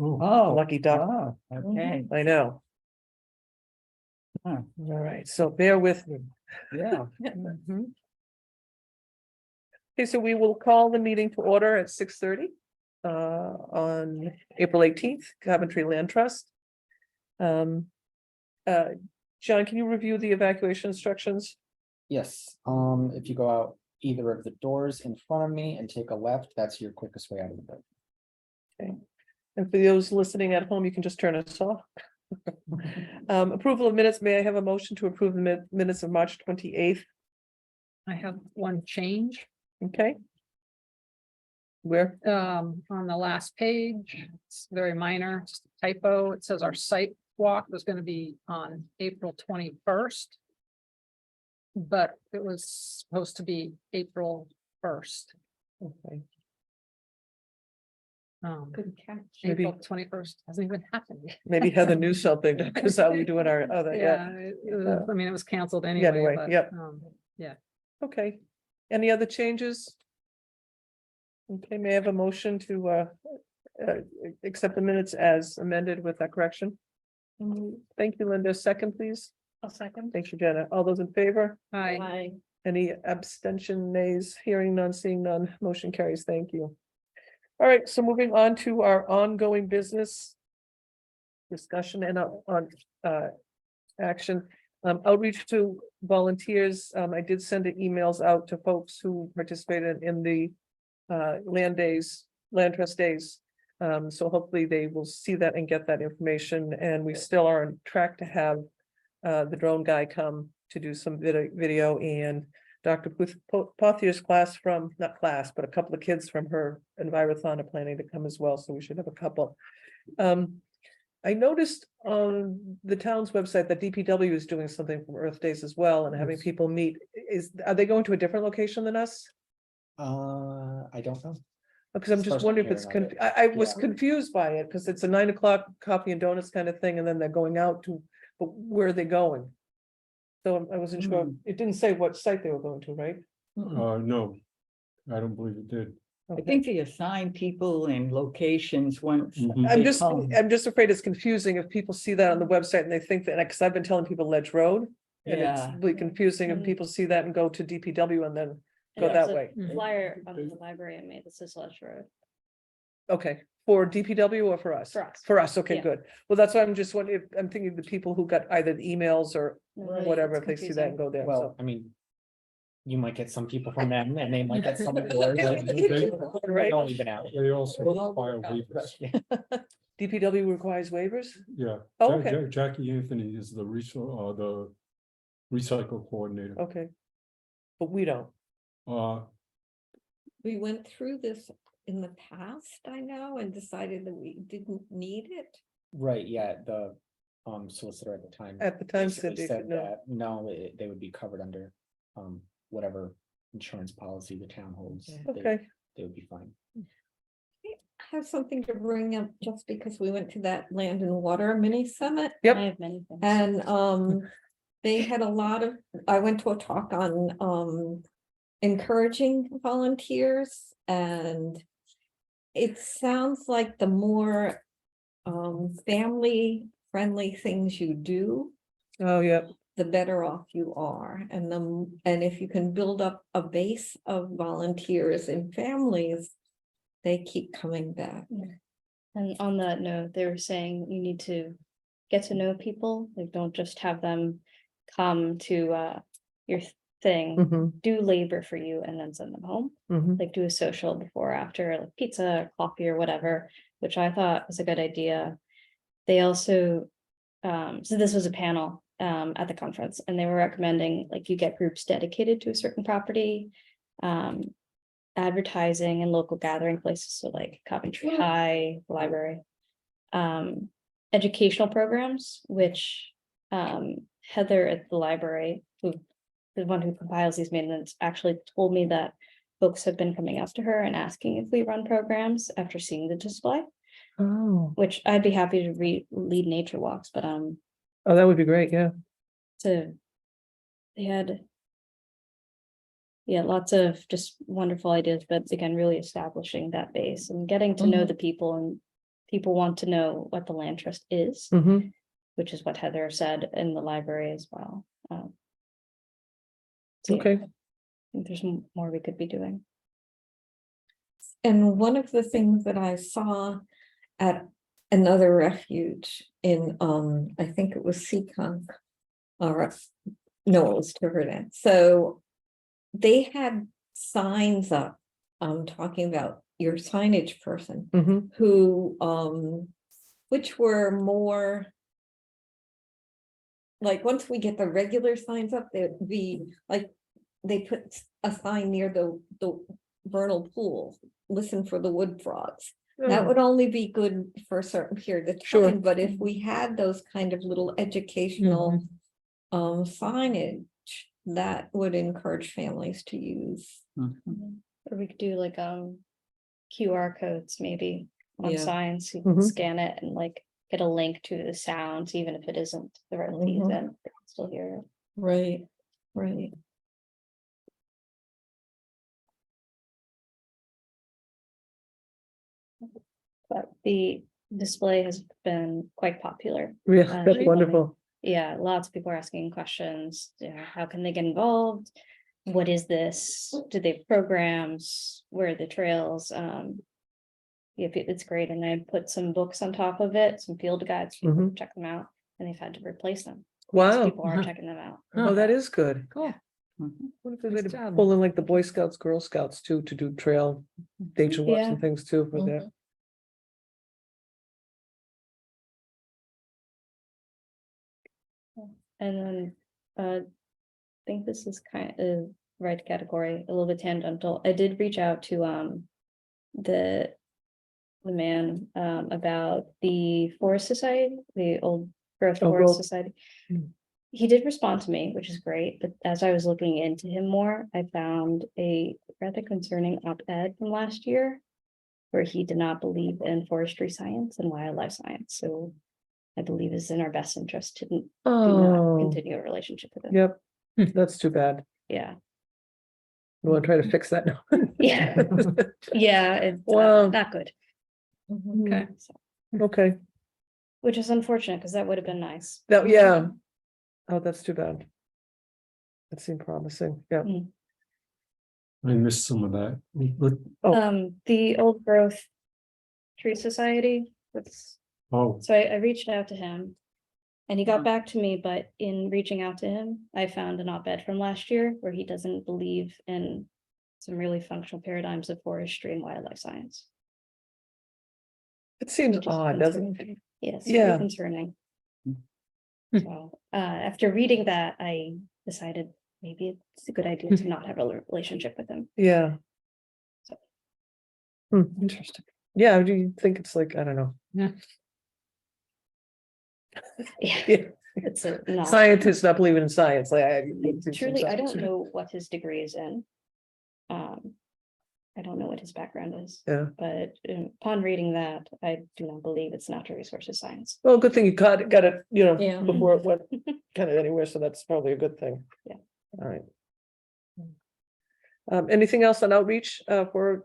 Oh, Lucky duck. oh, okay. I know. Huh. All right, so bear with me. Yeah. Mhm. Okay, so we will call the meeting to order at 6:30 on April 18th, Coventry Land Trust. Um, John, can you review the evacuation instructions? Yes, if you go out either of the doors in front of me and take a left, that's your quickest way out of the building. And for those listening at home, you can just turn us off. Approval of minutes. May I have a motion to approve the minutes of March 28th? I have one change, Okay. Where? on the last page. It's very minor, just a typo. It says our site walk was gonna be on April 21st. But it was supposed to be April 1st. Okay. Good catch. Maybe- April 21st hasn't even happened yet. Maybe Heather knew something because how we doing our other, yeah. I mean, it was canceled anyway, anyway, but, yep. yeah. Okay. Any other changes? Okay, may I have a motion to accept the minutes as amended with that correction? Thank you, Linda. Second, please. A second. Thank you, Jenna. All those in favor? Hi. Any abstention, nays? Hearing none, seeing none, motion carries. Thank you. All right, so moving on to our ongoing business discussion and on action. Outreach to volunteers. I did send emails out to folks who participated in the land trust days. So hopefully they will see that and get that information. And we still are on track to have the drone guy come to do some video, and Dr. Pothier's class not class, but a couple of kids from her Envirothon are planning to come as well. So we should have a couple. I noticed on the town's website that DPW is doing something from Earth Days as well and having people meet. Are they going to a different location than us? I don't know. Because I'm just First wondering if it's, hearing of it. I was Yeah. confused by it, because it's a 9 o'clock coffee and donuts kind of thing, and then they're going out to, but where are they going? So I wasn't sure, it didn't say what site they were going to, right? No, I don't believe it did. I think they assign people and locations once. Mhm. I'm they just, come. I'm just afraid it's confusing if people see that on the website and they think that, because I've been telling people Ledge Road. And it's Yeah. really confusing if Mm. people see that and go to DPW and then go There's that a way. Flyer on the library I made, this is Ledge Road. Okay, for DPW or for us? For us. For us, okay, Yeah. good. Well, that's why I'm just wondering, I'm thinking the people who got either the emails or Right, whatever, it's if they see that and go there, Well, so. I mean, you might get some people from them and they might get some of yours. Right. Don't even out. They also require waivers. DPW requires waivers? Yeah. Oh, okay. Jackie Anthony is the recycle coordinator. Okay. But we don't. We went through this in the past, I know, and decided that we didn't need it. Right, yeah, the solicitor at the time. At the time basically said they said could know. that, no, they would be covered under whatever insurance policy the town holds. They- Okay, They would be fine. I have something to bring up just because we went to that Land and Water mini summit. Yep. I have many things. And they had a lot of, I went to a talk on encouraging volunteers, and it sounds like the more family friendly things you do, oh, yeah, the better off you are. And if you can build up a base of volunteers and families, they keep coming back. And on that note, they were saying you need to get to know people, like don't just have them come to your thing, mhm, do labor for you and then send them home. mhm. Like do a social before or after, like pizza or coffee or whatever, which I thought was a good idea. They also, so this was a panel at the conference, and they were recommending like you get groups dedicated to a certain property, advertising and local gathering places, so like Coventry High, the library, educational programs, which Heather at the library, who the one who compiles these maintenance, actually told me that folks have been coming up to her and asking if we run programs after seeing the display, Oh, which I'd be happy to lead nature walks, but oh, that would be great, yeah. they had lots of just wonderful ideas, but again, really establishing that base and getting to know the people and people want to know what the land trust is, Mhm. which is what Heather said in the library as well. So yeah, Okay, I think there's more we could be doing. And one of the things that I saw at another refuge in, I think it was Seekonk. Or, no, it was Tiverton. So they had signs up, talking about your signage person Mhm. who, which were more like, once we get the regular signs up, they'd be like, they put a sign near the vernal pool, listen for the wood frogs. That Oh, would only be good for a certain period of Sure. time, but if we had those kind of little educational signage, that would encourage families to use. Or we could do like QR codes maybe on Yeah. signs, you can Mhm. scan it and like get a link to the sounds, even if it isn't the right Mhm. season, they can still hear it. Right, right. But the display has been quite popular. yeah, Uh, that's people- wonderful. Yeah, lots of people are asking questions, you know, how can they get involved? What is this? Do they have programs? Where are the trails? Yeah, it's great, and I put some books on top of it, some field guides, for people to check them out, and they've had to replace them. because Wow. People are checking them out. Oh, that is good. Cool. What if they Nice could job. pull in like the Boy Scouts, Girl Scouts too, to do trail nature walks Yeah. and things too for there? And then, I think this is kind of right category, a little bit tangential. I did reach out to, the man, about the Forest Society, the Old Growth Oh, Forest well- Society. Mm. He did respond to me, which is great, but as I was looking into him more, I found a rather concerning op-ed from last year, where he did not believe in forestry science and wildlife science, so I believe it's in our best interest to do not Oh, continue a relationship with him. yep, that's too bad. Yeah, We want to try to fix that now. Yeah. yeah, it's Wow. not good. Okay. So, Okay, which is unfortunate, because that would have been nice. that, yeah. Oh, that's too bad. That seemed promising, yeah. I missed some of that. Oh. The Old Growth Tree Society, Oh, so I reached out to him. And he got back to me, but in reaching out to him, I found an op-ed from last year where he doesn't believe in some really functional paradigms of forestry and wildlife science. It seems Which is odd, doesn't it? concerning. Yes, Yeah. very concerning. So, after reading that, I decided maybe it's a good idea to not have a relationship with him. Yeah. So. Interesting. Yeah, do you think it's like, I don't know, Yeah, yeah, it's a not. scientists not believing in science, like. Truly, I don't know what his degree is in. I don't know what his background is, Yeah, but upon reading that, I do not believe it's natural resources science. well, good thing you got it, you know, Yeah. before it went kind of anywhere, so that's probably a good thing. Yeah. All right. Anything else on outreach, for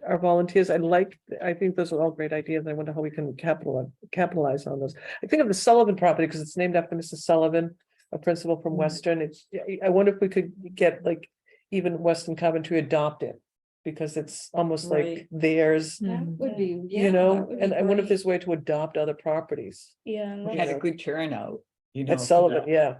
our volunteers? I think those are all great ideas. I wonder how we can capitalize on those. I think of the Sullivan property, because it's named after Mrs. Sullivan, a principal from Western. I wonder if we could get like even Western Coventry adopted, because it's almost like Right. theirs, Yeah. Would be, yeah. you that know, would be and I wonder if great. there's a way to adopt other properties. Yeah, and We that's had a good turnout, you know. At Sullivan, yeah,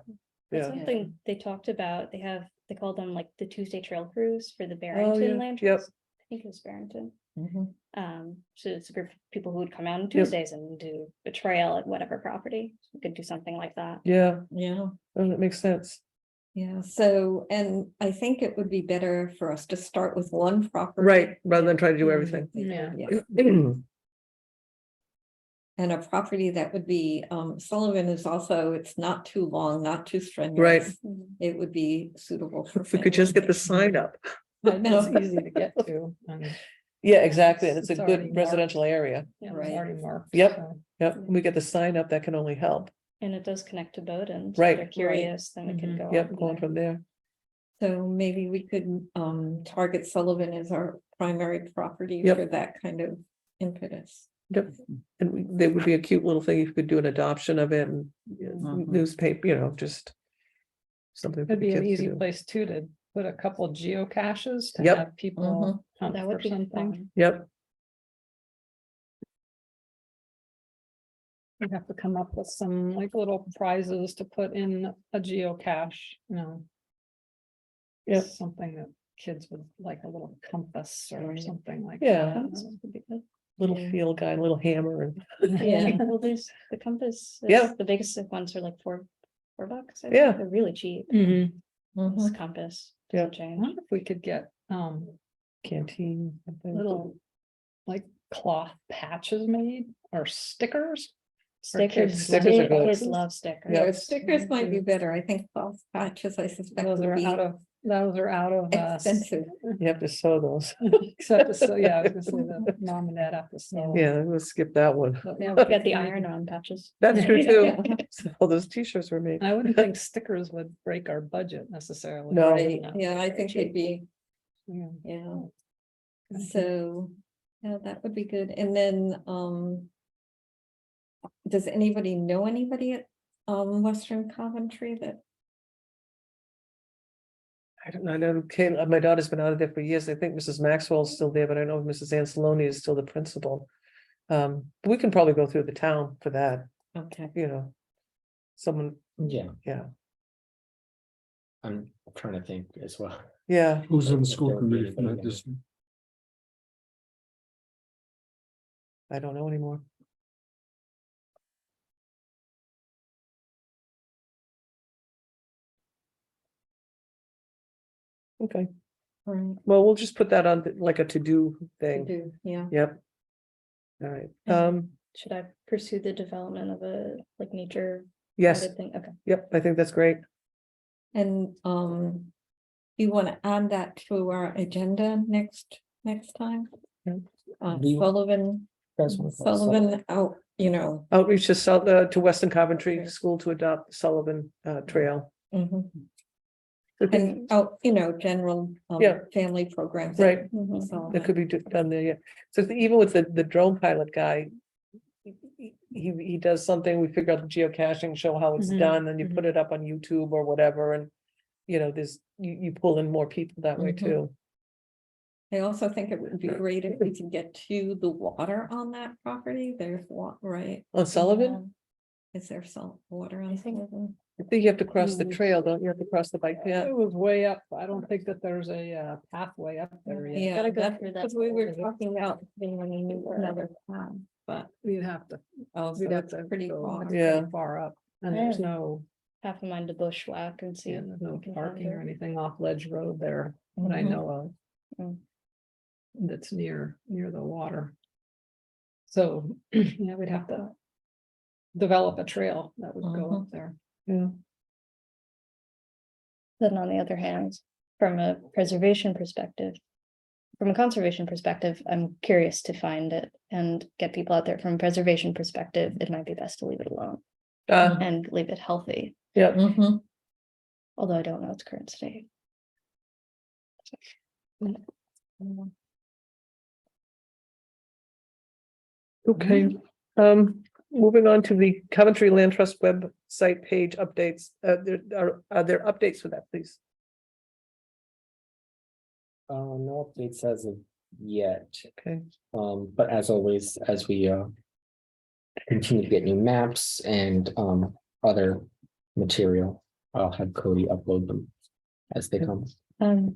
that's yeah. something they talked about. They call them like the Tuesday Trail Cruise for the Oh, yeah, Barrington Land yep. Trust. I think it was Barrington. Mhm. So it's a group of people who would come out on Yep. Tuesdays and do a trail at whatever property. We could do something like that. Yeah, Yeah, oh, that makes sense. yeah, so, and I think it would be better for us to start with one property. Right, rather than try to do everything. Yeah. Yeah. And a property that would be, Sullivan is also, it's not too long, not too strenuous. It would be suitable for. If we could just get the families. sign up. I know. It's easy to get to. And Yeah, exactly, and it's a It's already good marked. residential area. yeah, Right. it's already marked. Yep. so. Yep, we get the sign up, that can only help. And it does connect to Bowdoin. so if Right. they're curious, then we can Mhm. go. Yep, on going there. from there. So maybe we could, target Sullivan as our primary property Yep. for that kind of impetus. Yep, and there would be a cute little thing, you could do an adoption of it and Mhm. newspaper, somjust. Something. for It'd the be an kids to easy do. place too to put a couple geocaches to Yep. have people hunt That for would be something. fun. Yep, We have to come up with some like little prizes to put in a geocache. Yep. Something that kids would like, a little compass or Right. something like. Yeah. that. Compass would be good. little Yeah. field guy, little hammer and. Yeah, well, there's the compass. Yeah. The biggest ones are like $4. I think. Yeah. They're really cheap. Mhm. This compass. Yeah. doesn't I change. wonder if we could get Canteen. something. little like cloth patches made or stickers. for Stickers, kids' Stickers are kids good. kids love stickers. Yeah. Yeah, stickers might be better. I think false patches, I suspect Those would are be out of, those are out of. expensive. You have to sew those. Except, yeah, I was gonna say that mom and dad have to sew. Yeah, we'll skip that one. But yeah, We got the iron-on patches. That's true Yeah. too. All those t-shirts were made. I wouldn't think stickers would break our budget necessarily. No. Right, yeah, I think they'd be, Yeah. yeah, Okay. so, yeah, that would be good. And then, does anybody know anybody at, Western Coventry that, I don't know, my daughter's been out of there for years. I think Mrs. Maxwell's still there, but I know Mrs. Anceloni is still the principal. But we can probably go through the town for that, okay, someone, Yeah, yeah, I'm trying to think as well. yeah. Who's on the If school there would be committee for that anybody district? I don't know anymore. Okay, right, well, we'll just put that on like a to-do to thing. do, yeah. Yep. All right, And Should I pursue the development of a like nature yes, guided thing? Okay. yep, I think that's great. And, you want to add that to our agenda next time? Yeah. Do you- Sullivan, Guys wanna call it Sullivan out, Outreach to Weston Coventry School to adopt Sullivan Trail. mhm. I think And out, general, Yeah. family programs. Right. Mhm. So, that could be done there, yeah. So even with the drone pilot guy. He does something, we figure out the geocaching, show how it's Mhm, done, and you put it up on YouTube or whatever, and. There's, you pull in more people that way Mhm. too. I also think it would be great if we could get to the water on that property. There's what, right? On Sullivan, Is there salt water on I think- Sullivan? I think you have to cross the Mm. trail, don't you have to cross the bike path? It was way up. I don't think that there's a pathway up there yet. Yeah, Gotta go through that because we were whole- talking about being on another town, but, We'd have to, oh, so we'd have it's to pretty go far. Yeah. pretty far up, and there's Yeah. no, Half a mind to bushwhack and see. yeah, there's no we can find parking or it. anything off Ledge Road there that I Mhm. know of. Mm. That's near the water. So, yeah, we'd have to develop a trail that would go up there. Yeah, Then on the other hand, from a preservation perspective. From a conservation perspective, I'm curious to find it and get people out there. From a preservation perspective, it might be best to leave it alone and leave it healthy, yeah, Mhm. although I don't know its current state. okay. Moving on to the Coventry Land Trust website page updates, are there updates for that, please? No updates as of yet, Okay, but as always, as we continue to get new maps and other material, I'll have Cody upload them as they come.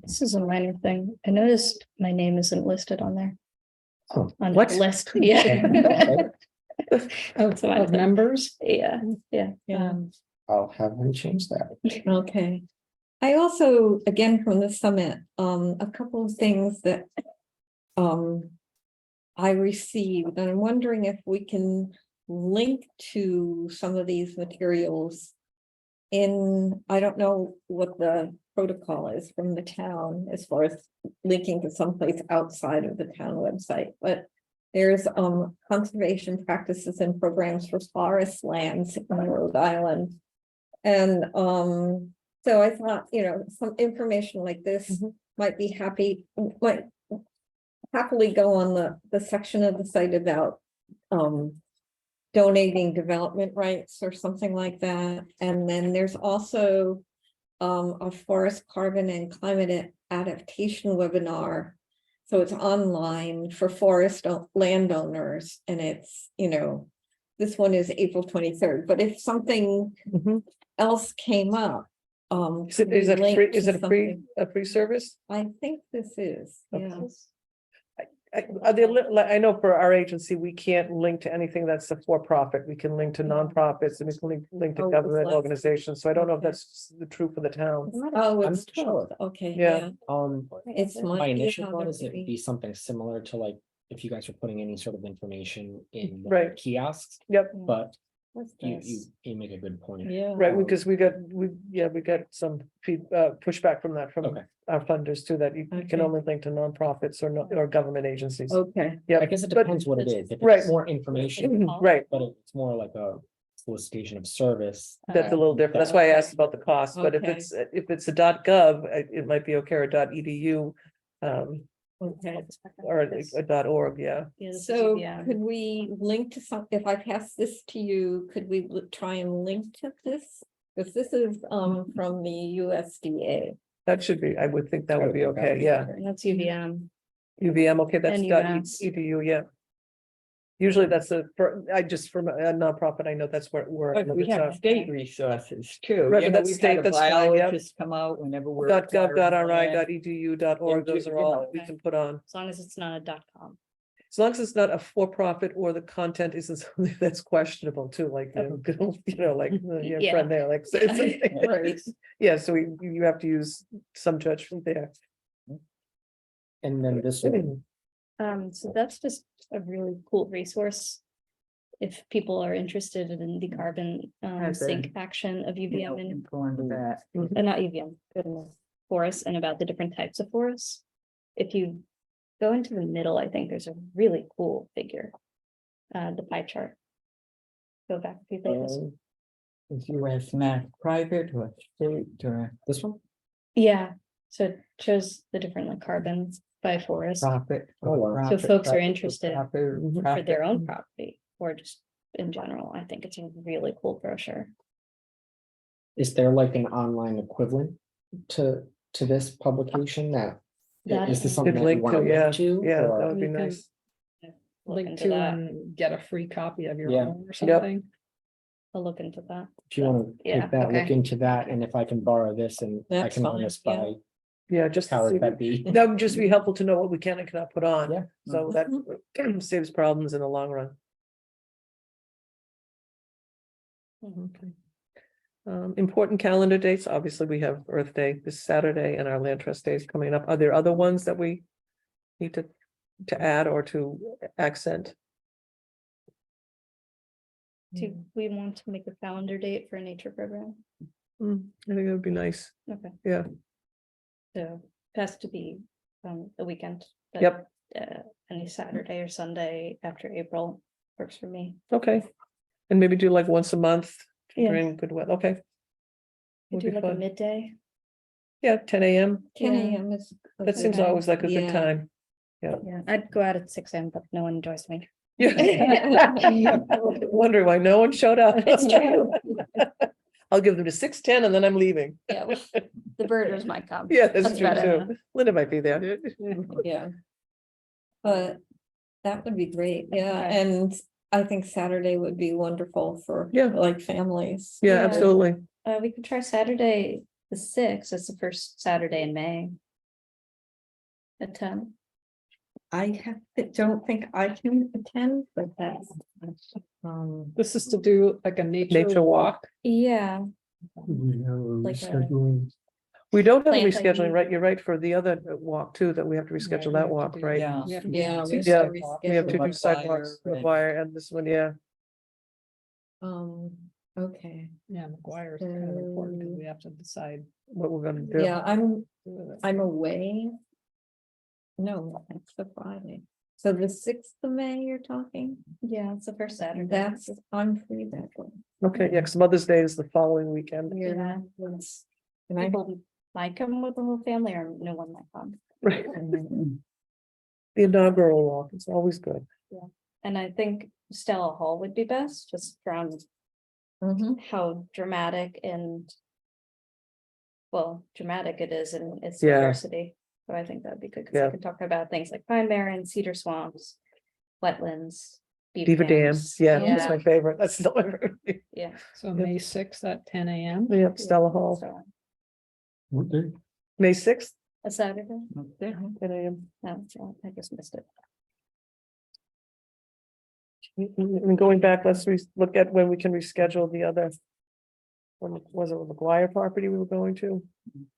This is a minor thing. I noticed my name isn't listed on there. Oh, On what? the list, yeah. Of minor thing. members, Yeah, Yeah. I'll have him change that. Okay. I also, again, from the summit, a couple of things that I received, and I'm wondering if we can link to some of these materials in, I don't know what the protocol is from the town as far as linking to someplace outside of the town website, but there's conservation practices and programs for forest lands in Rhode Island. And so I thought, some information like this might happily go on the section of the site about donating development rights or something like that. And then there's also a forest carbon and climate adaptation webinar. So it's online for forest landowners, and it's, this one is April 23rd, but if something Mhm. else came up. Is it, could we is it link free, to is it something? a free service? I think this is, Okay. yeah. I know for our agency, we can't link to anything that's a for-profit. We can link to nonprofits and we can link to Oh, it's government less. organizations. So I don't know if Okay. that's the truth for the town. Oh, I'm it's not sure. 12, okay, Yeah. yeah. It's My initial another thought is it'd fee. be something similar to like, if you guys are putting any sort of information in the Right. kiosks, Yep, but What's you this? make a good point. Yeah. right, because we got some pushback from that from Okay. our funders too, that you can Okay. only link to nonprofits or government agencies. Okay, Yeah, I guess it but- depends what it is. If Right. it's more information, Right, but if it's more like a solicitation of service. that's a little different. That's why I asked about the cost, but if Okay. it's a .gov, it might be okay, or .edu. okay. Or a .org, yeah. So could we link to some, if I pass this to you, could we try and link to this? Because this is from the USDA. That should be, I would think that would be Okay. okay, yeah. That's UVM. UVM, okay, that's And dot UMass. edu, yeah. Usually that's for a nonprofit, I know that's where. But we have state resources too. Right, You but know, that's we've state, had a that's fine, yep. biologist come out whenever we're. .gov, acquiring .ri, land. .edu, .org, those are all we can put on. As long as it's not a .com. As long as it's not a for-profit or the content isn't something that's questionable too, like, like your Yeah. friend there, like. Right. Yeah, so you have to use some judgment there. And then this, So that's just a really cool resource. If people are interested in the carbon Has sink action of UVM and Go into that. not UVM, goodness, forests and about the different types of forests. If you go into the middle, I think there's a really cool figure. The pie chart. Go back a few pages. Is US Mass private or state or this one? Yeah, so it shows the different like carbons by forest profit? Oh, wow. So folks are interested For for their own property or just in general. I think it's a really cool brochure. Is there like an online equivalent to this publication that? That Is this is- something Good that you link want to, to yeah, link to? yeah, or- that would be You can- nice. Look Link into to that. and get a free copy of your Yeah. own or something. I'll look into that. If you want to Yeah, take that, look okay. into that, and if I can borrow this and I That's can run fine, this yeah. by Yeah, just. to powers see- that be. That would just be helpful to know what we can and cannot put on. Yeah. So that saves problems in the long run. Okay. Important calendar dates, obviously, we have Earth Day this Saturday and our Land Trust Day is coming up. Are there other ones that we need to add or to accent? Do we want to make a calendar date for a nature program? I think that would be nice. Okay. Yeah. So it has to be the weekend. but, Yep. Any Saturday or Sunday after April works for me. Okay. And maybe do like once a month Yeah. during good weather. Okay. We Would do be like a fun. midday. Yeah, 10 a.m. 10 Yeah. a.m. is. That seems Okay. always like a good Yeah. time. Yeah, I'd go out at 6 a.m., but no one enjoys me. Yeah. Wondering why no one showed up. It's true. I'll give them to 6:10 and then I'm leaving. Yeah, well, the birders might come. Yeah, that's That's true better. too. Linda might be there. Yeah. But that would be great, yeah, Okay. and I think Saturday would be wonderful for. Yeah. Like families. Yeah, Yeah. absolutely. We could try Saturday, the 6th. It's the first Saturday in May. At 10. Don't think I can attend, but that's. This is to do like a Nature walk. Yeah, We have a Like a- rescheduling. We don't have a Planting. rescheduling, right? You're right, for the other walk too, that we have to reschedule that walk, right? Yeah. We have to do Yeah, two we Yeah, sidewalks. We have to do Maguire sidewalks, and- Maguire and this one, yeah. Okay, Yeah, Maguire is kind of important because we have to decide. What we're gonna do. yeah, I'm away. No, that's the Friday, so the 6th of May you're talking, yeah, it's the first Saturday. I'm free that one. Okay, yeah, because Mother's Day is the following weekend. Yeah. And I, People might come with the whole family or no one might come. Right, the inaugural walk, it's always good. And I think Stella Hall would be best, just from Mhm. how dramatic and. Well, dramatic it is in its Yeah. diversity, so I think that'd be good, because Yeah. I can talk about things like pine barrens, cedar swamps, wetlands. Beaver dams, yeah, that's my favorite, that's still my favorite. Yeah. So May 6th at 10 a.m. Yep, Stella Hall, So, What day? May 6th, a Saturday, Okay. 10 a.m. no, so I just missed it. And going back, let's look at when we can reschedule the other. When was it the Maguire property we were going to?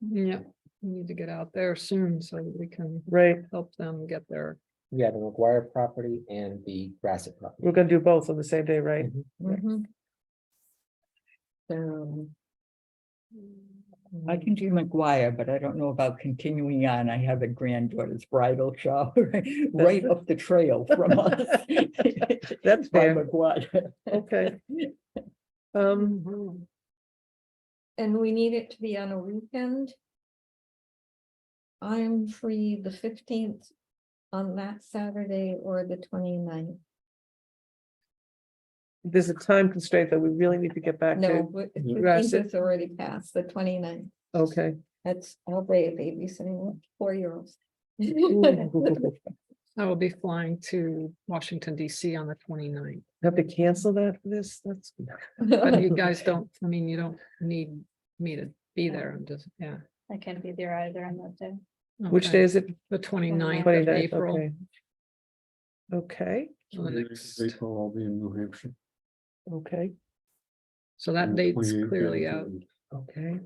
Yeah, we need to get out there soon so that we can Right, help them get their. Yeah, the Maguire property and the Grassett property. we're gonna do both on the same day, right? Mhm. So I can do Maguire, but I don't know about continuing on. I have a granddaughter's bridal shower right up the trail from us. That's By fair. Maguire. Okay. And we need it to be on a weekend. I'm free the 15th on that Saturday or the 29th. There's a time constraint that we really need to get back No, to. but Grassett. 15th is already passed, the 29th. Okay. That's all day babysitting with 4-year-olds. I will be flying to Washington DC on the 29th. Have to cancel that for this, that's. But you guys don't, I mean, you don't need me to be there. I'm just, yeah. I can't be there either on that day. Which Okay. day is it? The 29th of 29th, April. okay. Okay, So the next- April, I'll be in New Hampshire. okay, So that And the date's 28th clearly and out. 30th. okay.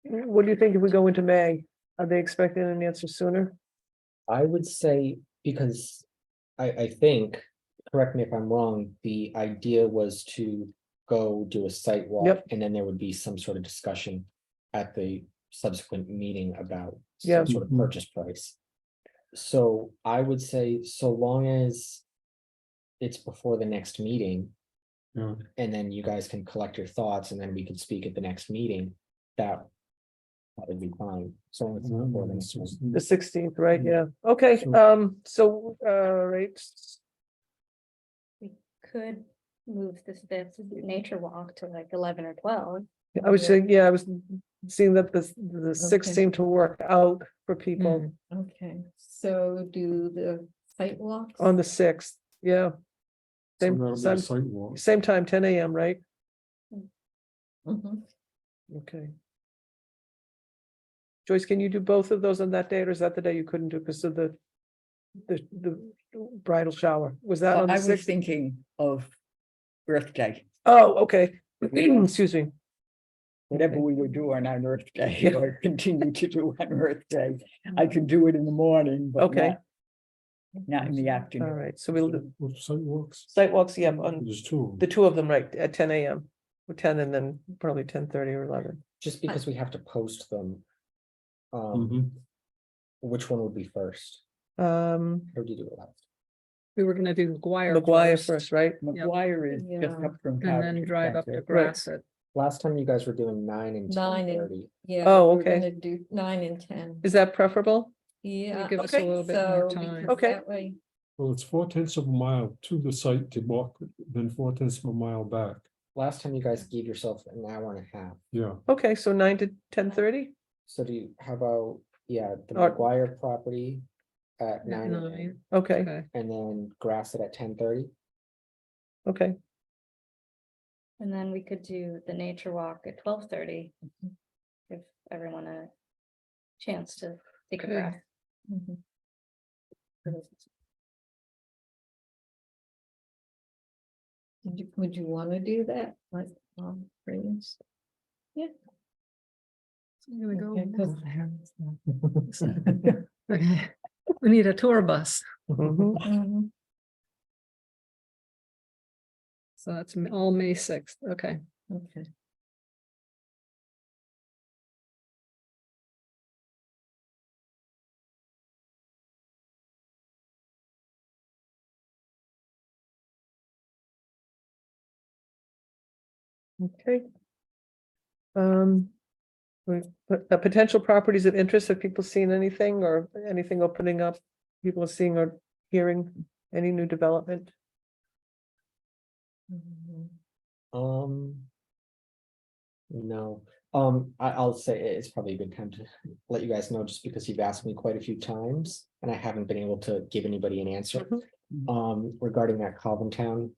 What do you think if we go into May? Are they expecting an answer sooner? I would say, because I think, correct me if I'm wrong, the idea was to go do a site walk. Yep. And then there would be some sort of discussion at the subsequent meeting about Yeah. some sort of purchase price. So I would say, so long as it's before the next meeting, Yeah, and then you guys can collect your thoughts, and then we could speak at the next meeting, that would be fine. So it's before the next meeting. The 16th, right, yeah, okay, so, right. We could move the fifth nature walk to like 11 or 12. I was saying, yeah, I was seeing that the 6th Okay. seemed to work out for people Okay, so do the site walks? on the 6th, yeah. so Same, that'll be a same, site walk. same time, 10 a.m., right? Mhm. Okay. Joyce, can you do both of those on that day, or is that the day you couldn't do because of the bridal shower? Was that on I the was 6th? thinking of birthday, Oh, okay, excuse me, whatever Okay. we would do on our birthday Yeah. or continue to do on birthday. I could do it in the morning, but Okay. not in the all afternoon. right, so we'll do What site walks? sidewalks, yeah, on There's two. the two of them, right, at 10 a.m. Or 10 and then probably 10:30 or 11. Just because we have to post them. Mhm. Which one would be first? Um, Or do you do it last? We were gonna do Maguire. Maguire first, right? Maguire is just Yeah. up from. And then Coventry drive up to Center. Grassett. Last time you guys were doing 9 and 9 and- 10:30. Yeah. Oh, we're okay. gonna do 9 and 10. Is that preferable? Yeah. Give us a okay, little bit more So, time. because Okay. that way, Well, it's 4/10 of a mile to the site to walk, then 4/10 of a mile back. Last time you guys gave yourself an hour and a half. Yeah, Okay, so 9 to 10:30? So do you, how about, yeah, the Or- Maguire property at At 9 9. Okay, Okay. and then Grassett at 10:30? okay, And then we could do the nature walk at 12:30. Give everyone a chance to take a Okay. breath. mhm. Would you want to do that? Like, friends? So I'm gonna Okay, 'cause- go. Okay. We need a tour bus. mhm, Mhm. So that's all May 6th. Okay. Okay. okay. Potential properties of interest, have people seen anything or anything opening up? People are seeing or hearing? Any new development? Mhm. No, I'll say it's probably a good time to let you guys know, just because you've asked me quite a few times and I haven't been able to give anybody an answer. Regarding that Coventry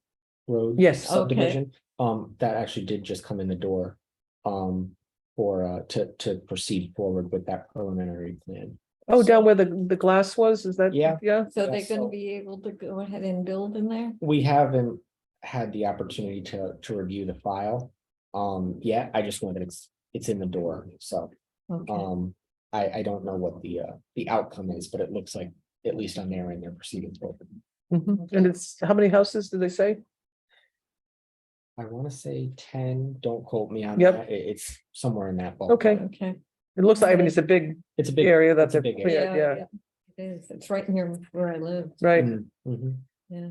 Road. Yes. Subdivision, that actually did just come in the door. To proceed forward with that preliminary plan. Oh, down where the glass was, is that? Yeah. Yeah, So they're Yes, gonna so- be able to go ahead and build in there? We haven't had the opportunity to review the file. Yeah, I just know that it's in the door, so, Okay, I don't know what the outcome is, but it looks like, at least on their end, they're proceeding forward. mhm. And it's, how many houses did they say? I want to say 10, don't quote me on Yep. that, it's somewhere in that. Okay. ballpark. okay. It looks like, I mean, it's a big It's a big. area that it's a they're big area. cleared, yeah, It is, it's right near where I live, right. Mhm, mhm. yeah.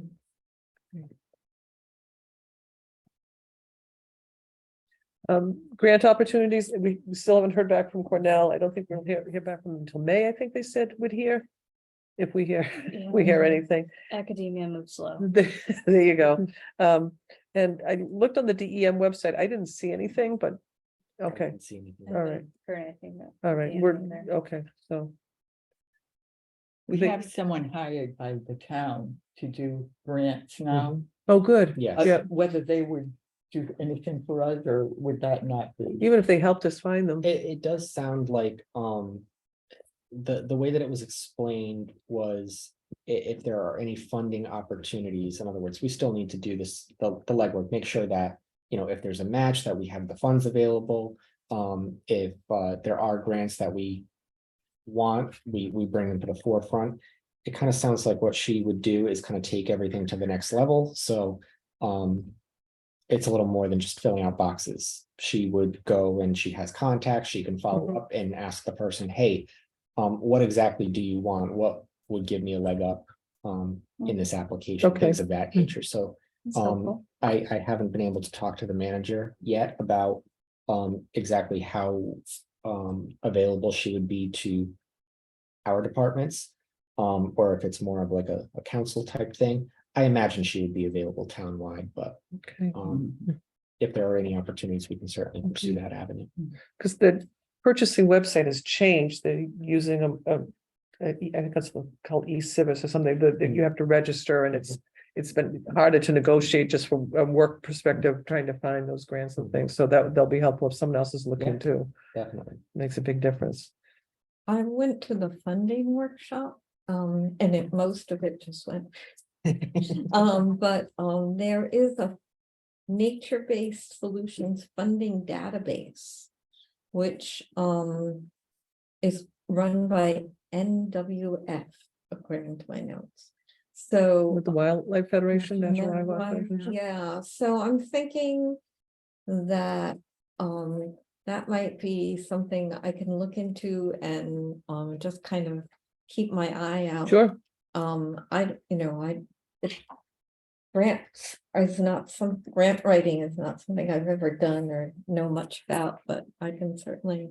Grant opportunities, we still haven't heard back from Cornell. I don't think we'll hear back from them until May, I think they said would hear. If we hear, we hear anything. Academia moves slow. There you go. And I looked on the DEM website. I didn't see anything, but, I okay, didn't see anything. all right, Heard anything that- all right, Yeah, we're, there. okay, so. We They- have someone hired by the town to do grants now. Oh, good. Yes. Yeah, Whether they would do anything for us or would that not be? even if they helped us find them. It does sound like, the way that it was explained was, if there are any funding opportunities, in other words, we still need to do this, the legwork, make sure that, if there's a match, that we have the funds available. If, there are grants that we want, we bring them to the forefront. It kind of sounds like what she would do is kind of take everything to the next level, so, it's a little more than just filling out boxes. She would go and she has contacts, she can follow Mhm. up and ask the person, hey, what exactly do you want? What would give me a leg up in this application, Okay. things of that nature. So That's helpful. I haven't been able to talk to the manager yet about exactly how available she would be to our departments. Or if it's more of like a council type thing. I imagine she would be available townwide, but Okay, if there are any opportunities, we can certainly pursue that avenue. because the purchasing website has changed. They're using I think that's called e-civis or something, that you have to register, and it's been harder to negotiate just from a work perspective, trying to find those grants and things. So they'll be helpful if someone else is looking Yeah. too. Definitely. Makes a big difference. I went to the funding workshop, and most of it just went. But there is a nature-based solutions funding database, which is run by NWF, according to my notes. So. With the Wildlife Federation, National Wildlife Federation. Yeah, so I'm thinking that that might be something I can look into and just kind of keep my eye out. Sure, Grants is not grant writing is not something I've ever done or know much about, but I can certainly.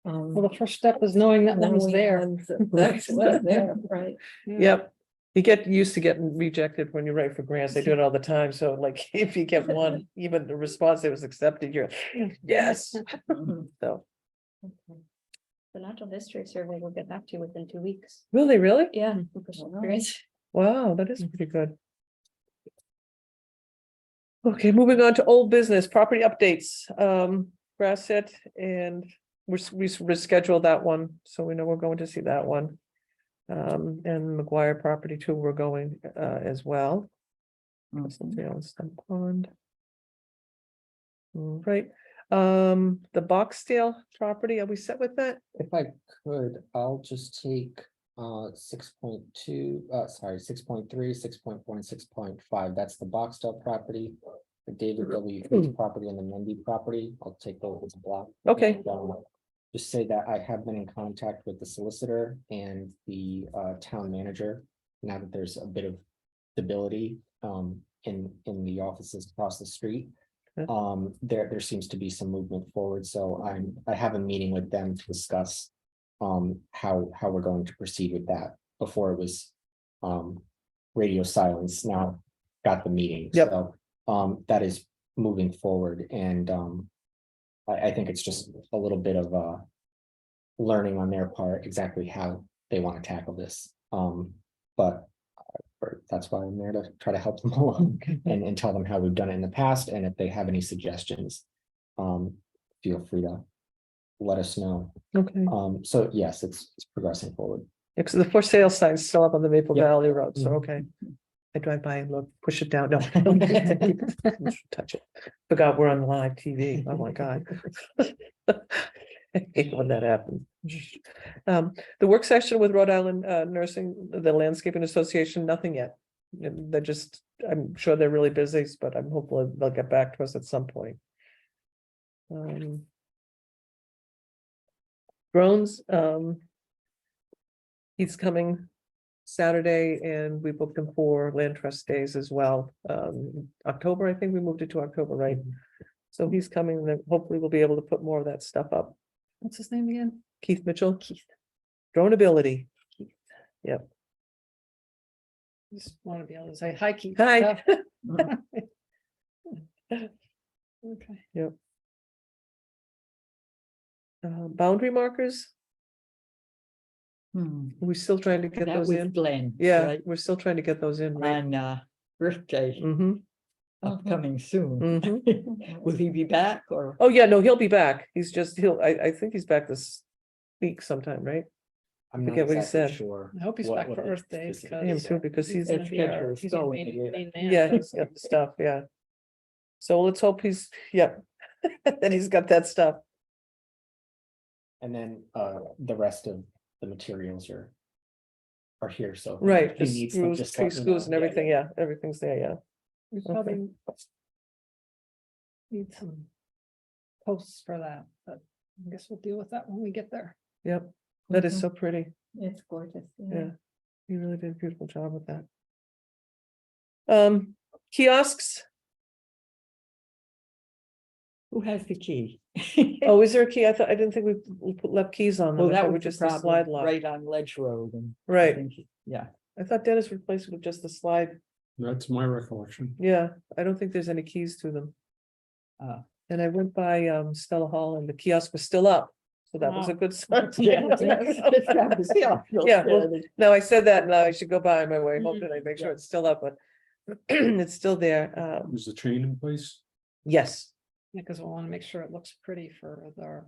Well, the first step is knowing that one was there. That's what's there, right? yep. You get used to getting rejected when you write for grants. They do it all the time. So like, if you get one, even the response that was accepted, you're, yes. So, The natural history survey will get back to you within 2 weeks. will they really? Yeah. Wow. Great. Wow, that is pretty good. Okay, moving on to old business, property updates, Grassett, and we rescheduled that one, so we know we're going to see that one. And Maguire property too, we're going as well. Something else, Stump Pond. All right, the Boxdale property, are we set with that? If I could, I'll just take 6.2, 6.3, 6.4, and 6.5. That's the Boxtel property, the David W. Fitz property, and the Mende property. I'll take those as a block. Okay. Just say that I have been in contact with the solicitor and the town manager. Now that there's a bit of stability in the offices across the street. Okay. There seems to be some movement forward, so I have a meeting with them to discuss how we're going to proceed with that. Before it was radio silence now got the meeting. Yep. So that is moving forward, and I think it's just a little bit of learning on their part exactly how they want to tackle this. But that's why I'm there to try to help them along and tell them how we've done it in the past, and if they have any suggestions, feel free to let us know. Okay, So yes, it's progressing forward. because the for sale sign's still up on the Maple Yep. Valley Road, so Mhm. okay. I drive by and look, push it down, no. Don't touch it. Forgot we're on live TV, oh my God. I hate when that happens. The work session with Rhode Island Nursing, the Landscaping Association, nothing yet. They're just, I'm sure they're really busy, but I'm hopeful they'll get back to us at some point. Drones, he's coming Saturday, and we booked him for Land Trust Days as well. October, I think we moved it to October, right? So he's coming, and then hopefully we'll be able to put more of that stuff up. What's his name again? Keith Mitchell. Drone ability. Yep. Just want to be able to say hi, Keith. Hi. Okay. Yep. Boundary markers, we're still trying to get That those was in. Glenn. Yeah, right? we're still trying to get those in, right? On Earth Day Mm-hmm, upcoming soon. mm-hmm. Will he be back or? Oh, yeah, no, he'll be back. I think he's back this week sometime, right? I'm not Forget what he exactly said. sure. I hope he's back for the Earth Day specific because. Him dates too, are. because he's, gonna be our- schedule is he's our going, main man. yeah, he's got the stuff, yeah. So let's hope he's, yep, that he's got that stuff. And then the rest of the materials are here, so. if Right, he the needs them, screws, just tree let me screws and know. Yeah, everything, yeah, everything's there, yeah. We probably need some posts for that, but I guess we'll deal with that when we get there. Yep, that is Mhm. so pretty. It's gorgeous. Yeah, you really did a beautiful job with that. Kiosks, Who has the key? oh, is there a key? I didn't think we left keys on them. Well, I that thought we was the just the problem, slide lock. right on Ledge Road and. I Right, think, Yeah, I thought Dennis replaced it with just the slide. That's my recollection. Yeah, I don't think there's any keys to them. And I went by Stella Hall and the kiosk was still up, so that was a Wow. good sign. Yeah. Yeah, well, no, I said that, now I should go by on my way, hoping I make sure Yeah. it's still up, but it's still there. Is the chain in place? Yes, Because we'll want to make sure it looks pretty for our,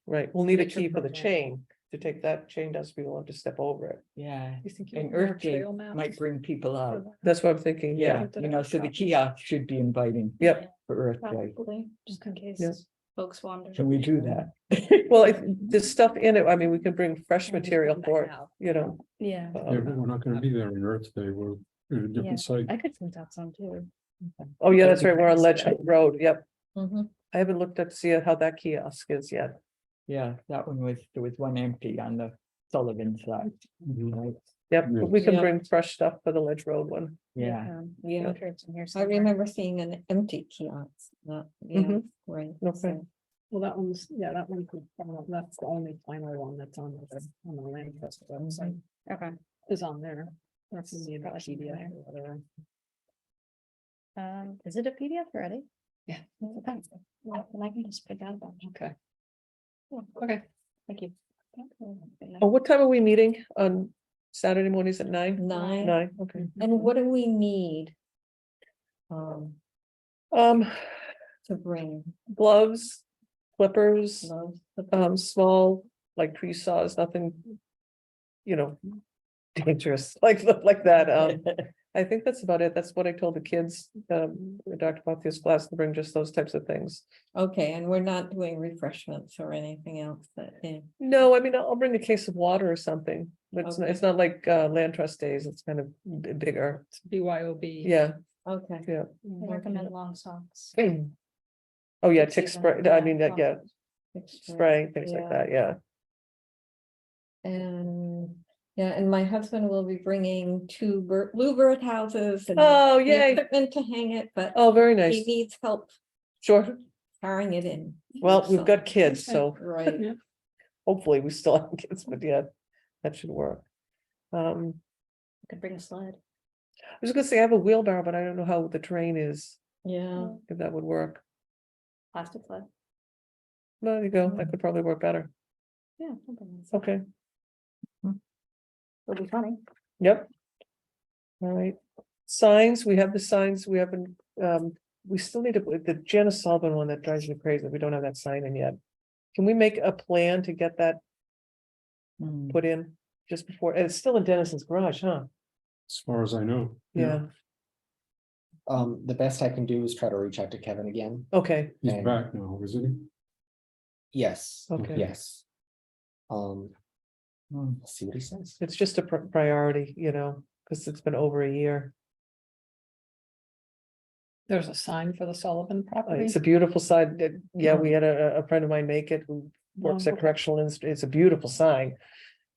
right, we'll need a Picture key for the program. chain. To take that chain down, so we will have to step over it. Yeah, you think you and want more Earth Day trail maps might bring people for out. that? That's what I'm thinking, yeah. Yeah, you know, so the kiosk should be inviting Yep, for Earth Day. Probably, just in case Yeah. folks wander. Can we do that? well, if there's stuff in it, I mean, we can bring fresh material for it, you know. Yeah, Yeah, um, but we're not gonna be there on Earth Day, we're at a yeah, different site. I could print out some too. Oh, yeah, that's right, we're on Ledge Road, yep. Mhm. I haven't looked at to see how that kiosk is yet. Yeah, that one was, there was one empty on the Sullivan side. Right? Yep, but we can Yeah. bring fresh stuff for the Ledge Road one. Yeah, Yeah, I'm sure it's in here I somewhere. remember seeing an empty kiosk, not, yeah, Mhm. right. Okay. so- Well, that one's, yeah, that one, that's the only final one that's on the land trust website, Okay, is on there. That's in the Probably should be PDF there. or whatever. is it a PDF already? Yeah. Okay, well, then I can just pick out a bunch. Okay. Yeah. Okay. Thank you. Oh, what time are we meeting on Saturday mornings at 9? 9, 9, okay. and what do we need? Um, Um, to bring gloves, clippers, gloves. small, like tree saws, nothing. You know, dangerous, like that, I think that's about it, that's what I told the kids, Dr. Pothia's class, to bring just those types of things. Okay, and we're not doing refreshments or anything else that, No, I mean, I'll bring a case of water or something, but Okay. it's not like land trust days, it's kind of bigger, It's BYOB. yeah, okay. yeah. I recommend long socks. Oh, yeah, It's tick even- spray, I mean, yeah, yeah, spray, things like that, yeah. And, yeah, and my husband will be bringing 2 bluebird houses and Oh, the yay, equipment to hang it, but oh, very he nice, needs help sure, carrying it in. well, we've So- got kids, so Right, hopefully we still have kids, but yeah, that should work. Could bring a sled. I was gonna say I have a wheelbarrow, but I don't know how the terrain is, Yeah. if that would work. Plastic sled. Well, there you go, that could probably work better. Yeah. I'll bring a sled. Okay, It'll be funny. yep. All right, signs, we have the signs, we haven't, we still need to, the Janice Sullivan one that drives me crazy, we don't have that sign in yet. Can we make a plan to get that Hmm. put in just before, and it's still in Dennison's garage, huh? As far as I know. Yeah, The best I can do is try to reach out to Kevin again. okay, He's And- back now, isn't he? Yes, okay. yes. Hmm. See what he says. It's just a priority, because it's been over a year. There's a sign for the Sullivan property. It's a beautiful sign that, yeah, we had a friend of mine make it who works Oh, at okay. correctional, it's a beautiful sign.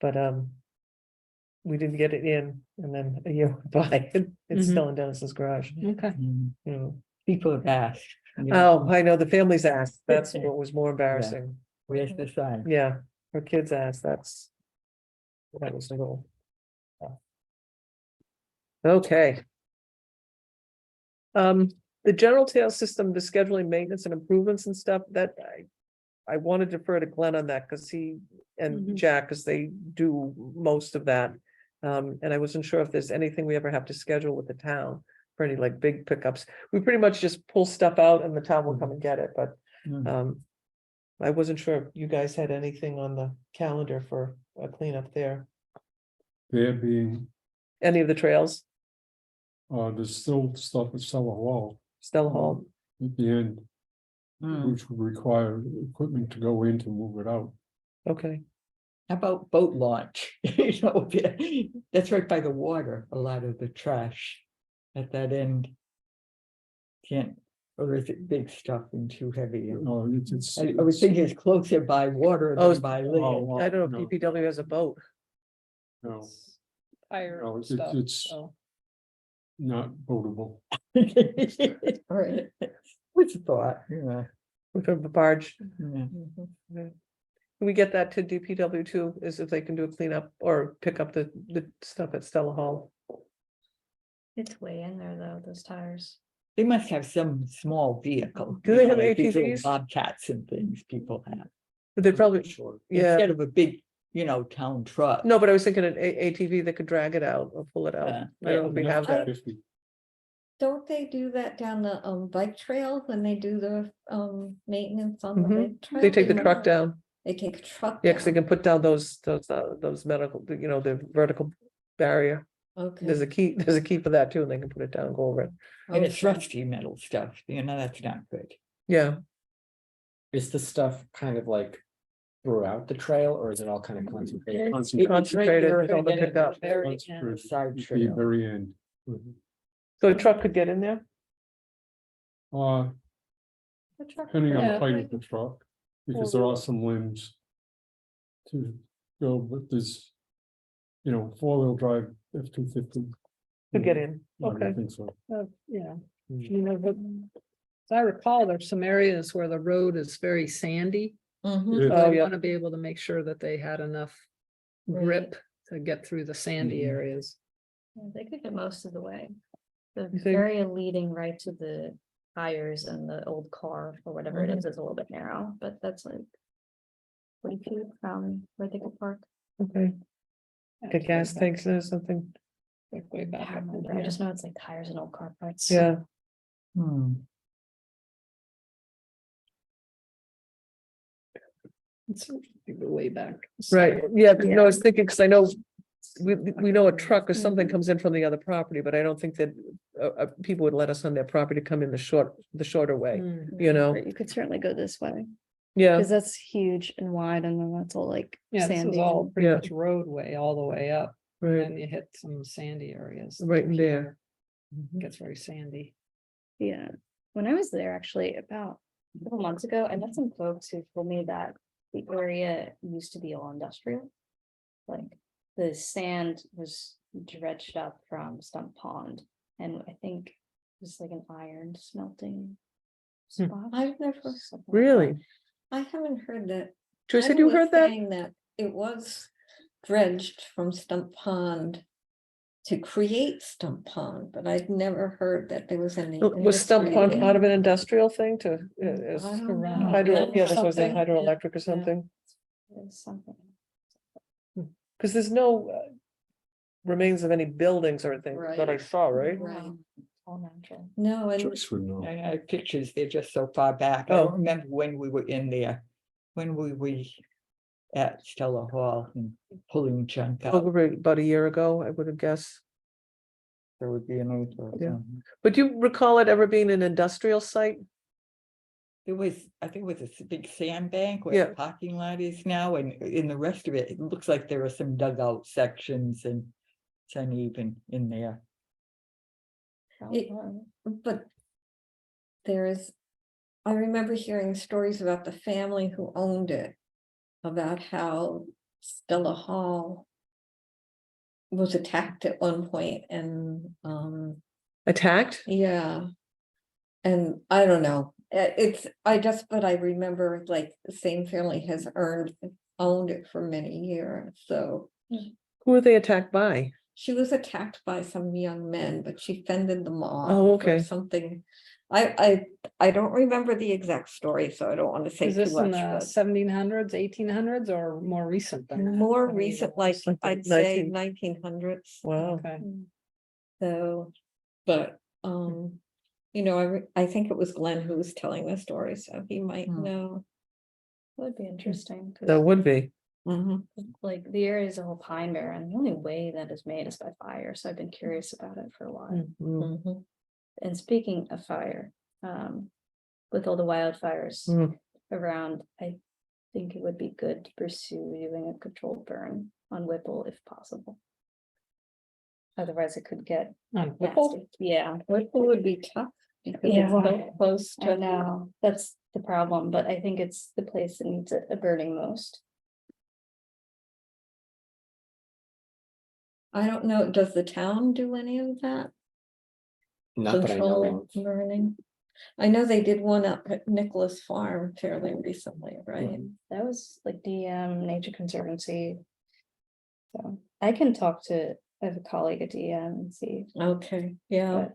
But, we didn't get it in, and then a year went by, it's Mhm. still in Dennis's garage, Okay. Hmm. you know. People have asked. you know, Oh, I know, the families asked, that's what was more embarrassing, Where's the sign? yeah, her kids asked, that was a little. Okay. The general tail system, the scheduling maintenance and improvements and stuff, that I want to defer to Glenn on that, because he and Mhm. Jack, because they do most of that. And I wasn't sure if there's anything we ever have to schedule with the town for any like big pickups. We pretty much just pull stuff out and the town will come and get it, but Hmm. I wasn't sure if you guys had anything on the calendar for a cleanup there, There being, any of the trails, there's still stuff at Cellar Hall Stella Hall, at the end, Hmm. which would require equipment to go in to move it out. okay, How about boat launch? You know, that's right by the water, a lot of the trash at that end. Can't, or is it big stuff and too heavy? It's. I was thinking it's closer by water Oh, than by land. well, I don't know no. if DPW has a boat. No, Fire no, it's, stuff. it's So not boatable. Right. Which thought, yeah. With a barge. Yeah. Can we get that to DPW too, is if they can do a cleanup or pick up the stuff at Stella Hall? It's way in there though, those tires. They must have some small vehicle. Do they you have know, like these little ATVs? Bobcats and things people have. But they probably, Sure. yeah, Instead of a big, town truck. no, but I was thinking an ATV that could drag it out or pull it out. Yeah. I don't know if we have that. 50. Don't they do that down the bike trail when they do the maintenance on the Mhm. bike trail? They take the You truck know, down, They take a truck. yeah, because they down. can put down those medical, the vertical barrier. There's Okay. there's a key for that too, and they can put it down and go over it. And it's Okay. rusty metal stuff, that's not good. Yeah, Is the stuff kind of like throughout the trail, or is it all kind of concentrated? Concentrated, It's it's all the right there, pickup. very Concentrated end, Side at the trail. very end. so a truck could get in there? The truck Depending on Yeah. the height of the truck, because there are some limbs. To go, but there's, four-wheel drive F-250. Could get in, I don't okay. think so. yeah, Mm. but as I recall, there's some areas where the road is very sandy. Mhm. It- Oh, They yeah. want to be able to make sure that they had enough grip to get through the sandy Mhm. areas. Yeah, they could get most of the way. The You think? area leading right to the tires and the old car or whatever it is a little bit narrow, but that's like 40 feet from where they could park. Okay, get gas tanks or something, Way back up in I there. just know it's like tires and old car parts. yeah. Hmm. It's way back. Right, yeah, 'cause no, I was thinking, because I know we know a truck or something comes in from the other property, but I don't think that people would let us on their property come in the shorter way, Mm. you know? But you could certainly go this way, Yeah, because that's huge and wide, and then that's all like Yeah, this is sandy. all and- pretty Yeah. much roadway all the way up, right, and you hit some sandy areas. right in there. Gets very sandy. Yeah, when I was there actually about a couple months ago, I met some folks who told me that the area used to be all industrial. Like the sand was dredged up from Stump Pond, and I think it was like an iron smelting spot. I've never, something like Really? that. I haven't heard that. Joyce, I had you remember heard that? saying that it was dredged from Stump Pond to create Stump Pond, but I'd never heard that there was any. Was Stump industry Pond there. part of an industrial thing to? Is I don't run know. hydro, yeah, this was in Something. hydroelectric or something, There's something. because there's no remains of any buildings or anything that I Right. saw, right? Right. All natural. No, and Joyce would know. I have pictures, they're just so far back. I Oh. don't remember when we were in there, when we were at Stella Hall and pulling junk out. Over about a year ago, I would have guessed. There would be an old. Yeah. But do you recall it ever being an industrial site? There was, I think it was a big sandbank where Yeah. the parking lot is now, and in the rest of it, it looks like there are some dugout sections and it's uneven in there. It- but there is, I remember hearing stories about the family who owned it, about how Stella Hall was attacked at one point and, Attacked? yeah. And I don't know, but I remember like the same family has owned it for many years, so. Who were they attacked by? She was attacked by some young men, but she fended them off. Oh, or okay. Something. I don't remember the exact story, so I don't want to say Is too this in much, the but 1700s, 1800s, or more recent than that? more I mean, recent, like like the I'd say 19 1900s. Wow. Okay. So, but, you know, I think it was Glenn who was telling the story, so he might Hmm. know. Would be interesting. 'cause, That would be. Mhm. Like the area is a whole pine barren. The only way that is made is by fire. So I've been curious about it for a while. Mm. Mhm. And speaking of fire, with all the wildfires Mm. around, I think it would be good to pursue doing a controlled burn on Whipple if possible. Otherwise, it could get On Whipple? nasty. Yeah, Whipple would be tough. Because Yeah. it's so close I to. know, that's the problem, but I think it's the place that needs it burning most. I don't know, does the town do any of that? Not that I know Control of. burning? I know they did one up at Nicholas Farm fairly recently, right? That was like the Nature Conservancy. So I can talk to, I have a colleague at DM and see, Okay, yeah, but.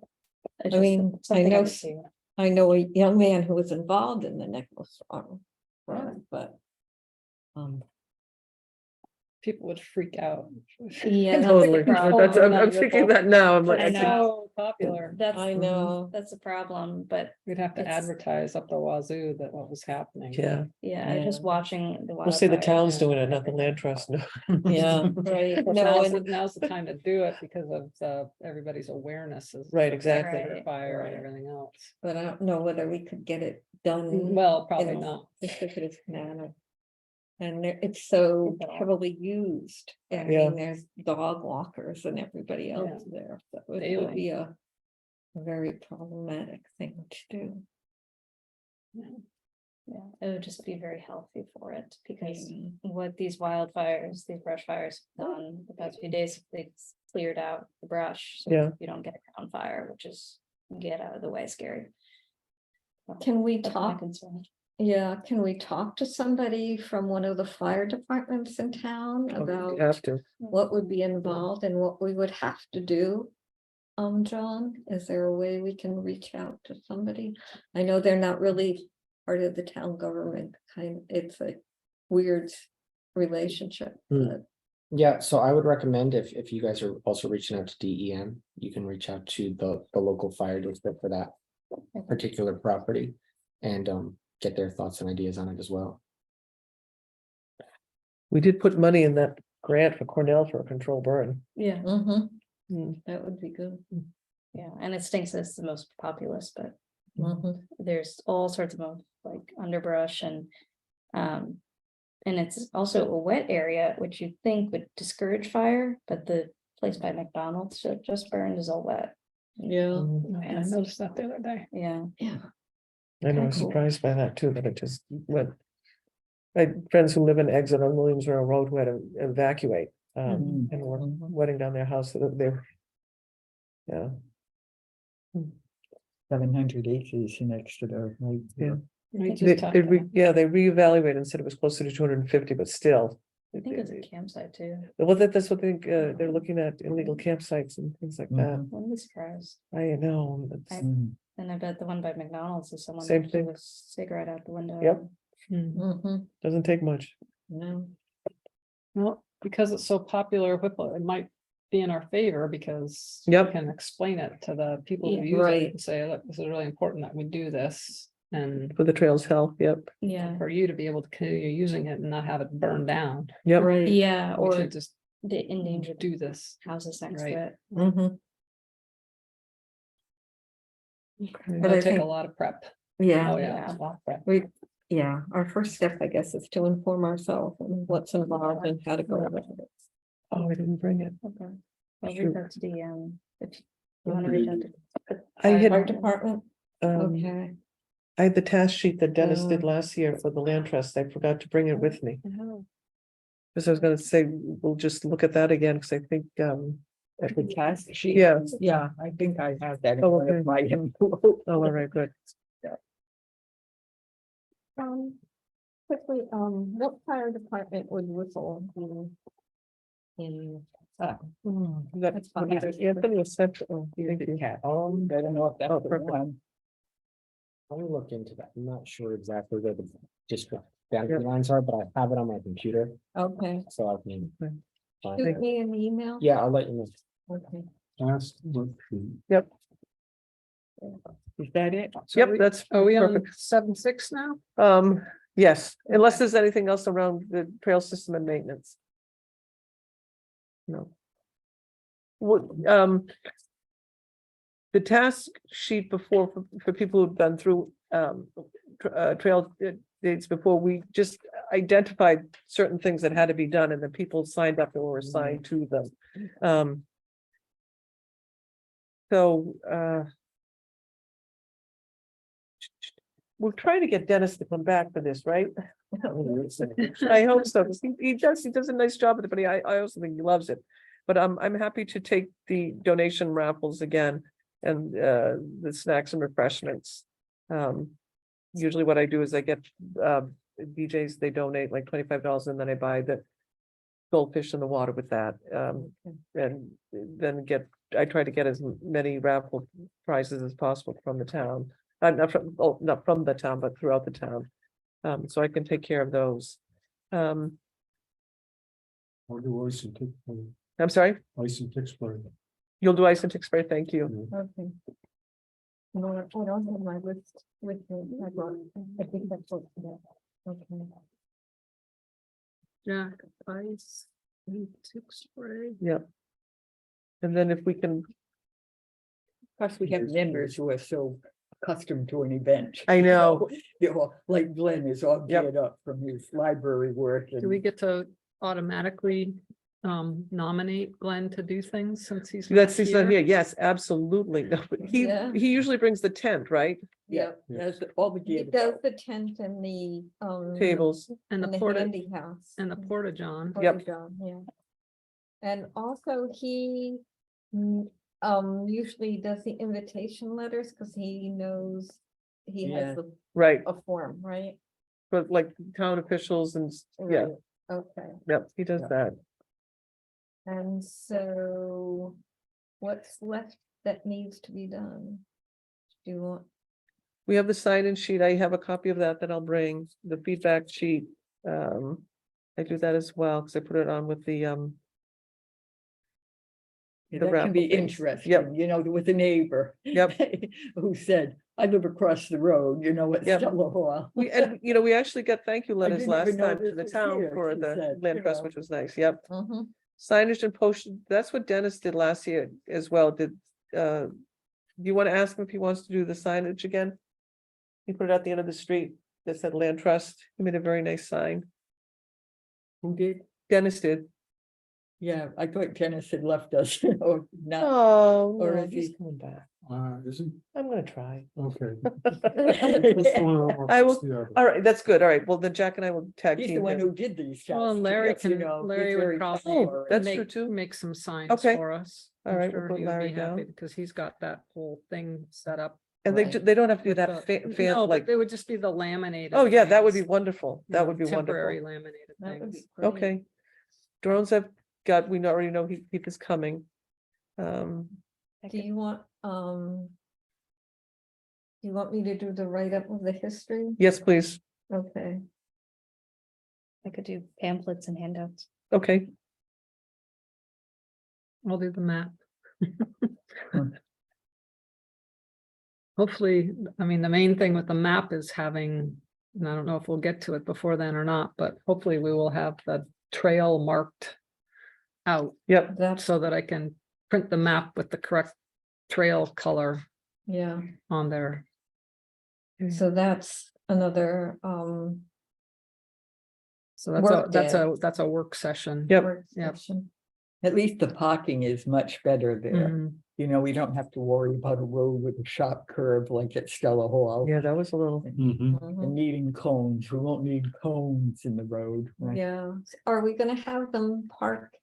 it's I just mean, I something know would s- do. I know a young man who was involved in the Nicholas Farm. Burn, but. People would freak out. Yeah, that's Totally. the problem. That's, I'm thinking that now. I'm like, I I know. think- So popular. That's, I know, that's the problem, but We'd have to It's- advertise up the wazoo that what was happening. yeah, yeah, I just Yeah. watching the. we'll say the wildfires town's and doing it, not the everything. land trust. No. yeah, right, Of course, no, now's the time to do it because of everybody's awareness is. Right, exactly. Right, Fire right. and everything else. but I don't know whether we could get it done. Well, probably in a not. specific manner. And it's so Keep it off. heavily used, I Yeah. mean, there's dog walkers and everybody else there, so it Daily. would be a very problematic thing to do. Yeah, it would just be very healthy for it, because Yeah. what these wildfires, these brush fires have done the past few days, they've cleared out the brush. So Yeah. you don't get a ground fire, which is get out of the way scary. So Can we that's my talk, concern. yeah, can we talk to somebody from one of the fire departments in town You about have to. what would be involved and what we would have to do? John, is there a way we can reach out to somebody? I know they're not really part of the town government, it's a weird relationship, Hmm. but Yeah, so I would recommend if you guys are also reaching out to DEM, you can reach out to the local fire district for that particular property. And get their thoughts and ideas on it as well. We did put money in that grant for Cornell for a control burn. Yeah, Mm. that would be good. yeah, and it stinks that it's the most populous, but Mhm. there's all sorts of like underbrush and it's also a wet area, which you'd think would discourage fire, but the place by McDonald's that just burned is all wet. Yeah, Mm. I noticed that the other day. Yeah, yeah. I know, I Okay, was cool. surprised by that too, that it just went. I had friends who live in Exit on Williamsville Road who had to evacuate, Mhm. and were Mhm. wetting down their house, so that they were. Yeah, 700 acres next to the, right? Yeah. Might they, just talk they to re- them. yeah, they reevaluated and said it was closer to 250, but still, I think it's a campsite too. Well, that's what they're looking at, illegal campsites and things like that. Mhm. Wouldn't be surprised. I know. I- Mm. And I bet the one by McDonald's is someone. Same that thing. threw a cigarette out the window. Yep. Mhm. Doesn't take much. No. Well, because it's so popular, Whipple, it might be in our favor because. we Yep. Can explain it to the people who Yeah. use it Right. and say, look, this is really important that we do this. And For the trail's health, yep, Yeah, for you to be able to continue using it and not have it burned down. yep. Right. yeah, We or should just the endangered do this. houses next to Right. it. Mhm. But It'll I take a think, lot of prep. yeah, Oh, yeah. it's a lot of prep. yeah, our first step, I guess, is to inform ourselves on what's involved and how to go about it. Oh, I didn't bring it. Okay. I'll Shoot. reach out to the, if you want to reach out to. I had- Fire department, Um, okay. I had the task sheet that Dennis did Oh. last year for the land trust. I forgot to bring it with me. Oh, Because I was gonna say, we'll just look at that again, because I think, At the task sheet. yeah, Yeah, I think I have that in Oh, one okay. of my envelopes. oh, all right, good. Quickly, what fire department would whistle in? That's fine. Anthony is central. Oh, Here's thank the you. cat. I don't know if that's Oh, the perfect. one. Let me look into that. I'm not sure exactly where the district boundary lines are, but I have it on my computer, Okay, so I can. Okay. find shoot it. me an email. Yeah, I'll let you know. Okay. Task worksheet. Is that it? So Yep, we- that's Are we on perfect. 7.6 now? Yes, unless there's anything else around the trail system and maintenance. No. What, the task sheet before, for people who've been through, trail dates before, we just identified certain things that had to be done, and the people signed up or were assigned to them. So, we're trying to get Dennis to come back for this, right? I hope so, 'cause he does a nice job with it, but I also think he loves it. But I'm happy to take the donation raffles again and the snacks and refreshments. Usually what I do is I get BJ's, they donate like $25 and then I buy the goldfish in the water with that. And then I try to get as many raffle prizes as possible from the town. Not from the town, but throughout the town. So I can take care of those. I'll do ice and tick, I'm sorry, ice and tick spray. you'll do ice and tick spray, thank you. Okay. No, I don't have my list with me. I think that's what. Okay. Jack, ice, tick spray. Yep. And then if we can, Plus, we have members who are so accustomed to an event. I know. You know, like Glenn is all Yep. geared up from his library work. Do we and- get to automatically nominate Glenn to do things since he's not he's not here, yes, absolutely. No, but Yeah. he usually brings the tent, right? Yeah, that's all the He gear. does the tent and the Tables, And and the the porta, handy house. and the porta john. Yep. Porta-john, yeah. And also he usually does the invitation letters because he knows he Yeah. has right, a form, right? but like town officials and, yeah, Right. Okay, yep, he does Yeah. that. and so what's left that needs to be done? Do you want? We have the sign-in sheet. I have a copy of that I'll bring, the feedback sheet. I do that as well, because I put it on with the, Yeah, the that can raffle be things. interesting, Yep. you know, with a neighbor. Yep. Who said, I live across the road, you know, at Yep. Stella Hall. and, we actually got thank you letters didn't even last know time to this the was town here, for she the said, land you trust, know. which was nice, yep. Mhm. Signage and post, that's what Dennis did last year as well, do you want to ask him if he wants to do the signage again? He put it at the end of the street that said land trust, he made a very nice sign, Who did? Dennis did. Yeah, I thought Dennis had left us, or not. Oh, or no, is he's he- coming back, Is it? I'm gonna try. Okay. I will- All right, that's good, all right, well, then Jack and I will tag He's the team one him. who did these. Well, tests, Larry yes, you can, know, he's Larry would very probably. tolerant. That's make- true, too. Make some signs Okay. for us. All I'm right, we'll sure put he would be Larry happy down. Because he's got that whole thing set up. And Right. they don't have to do with that the- fan, No, like, but it would just be the laminated. oh, yeah, that would be things, wonderful, you that know, would be Temporary wonderful. laminated That would be things. great. Okay, drones have got, we already know Heath is coming. Do you want, you want me to do the write-up of the history? Yes, please. Okay, I could do pamphlets and handouts. Okay, I'll do the map. Hmm. Hopefully, I mean, the main thing with the map is having, and I don't know if we'll get to it before then or not, but hopefully we will have the trail marked out yep, that's, so that I can print the map with the correct trail color yeah, on there. so that's another, So Work that's a work session. Yep. work Yep. session. At least the parking is much better there. Mhm. You know, we don't have to worry about a road with a sharp curve like at Stella Hall. yeah, that was a little, Mhm. Mhm. And needing cones, we won't need cones in the road. right? Yeah, are we gonna have them park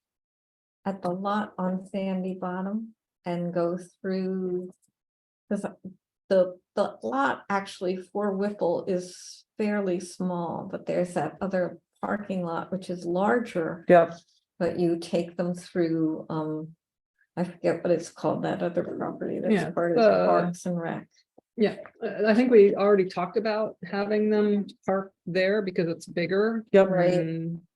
at the lot on Sandy Bottom and go through? Cause the lot actually for Whipple is fairly small, but there's that other parking lot which is larger. yep, But you take them through, I forget what it's called, that other property Yeah, that's part of the- Parks and Rec. Yeah, I think we already talked about having them park there because it's bigger. yep, Right. and,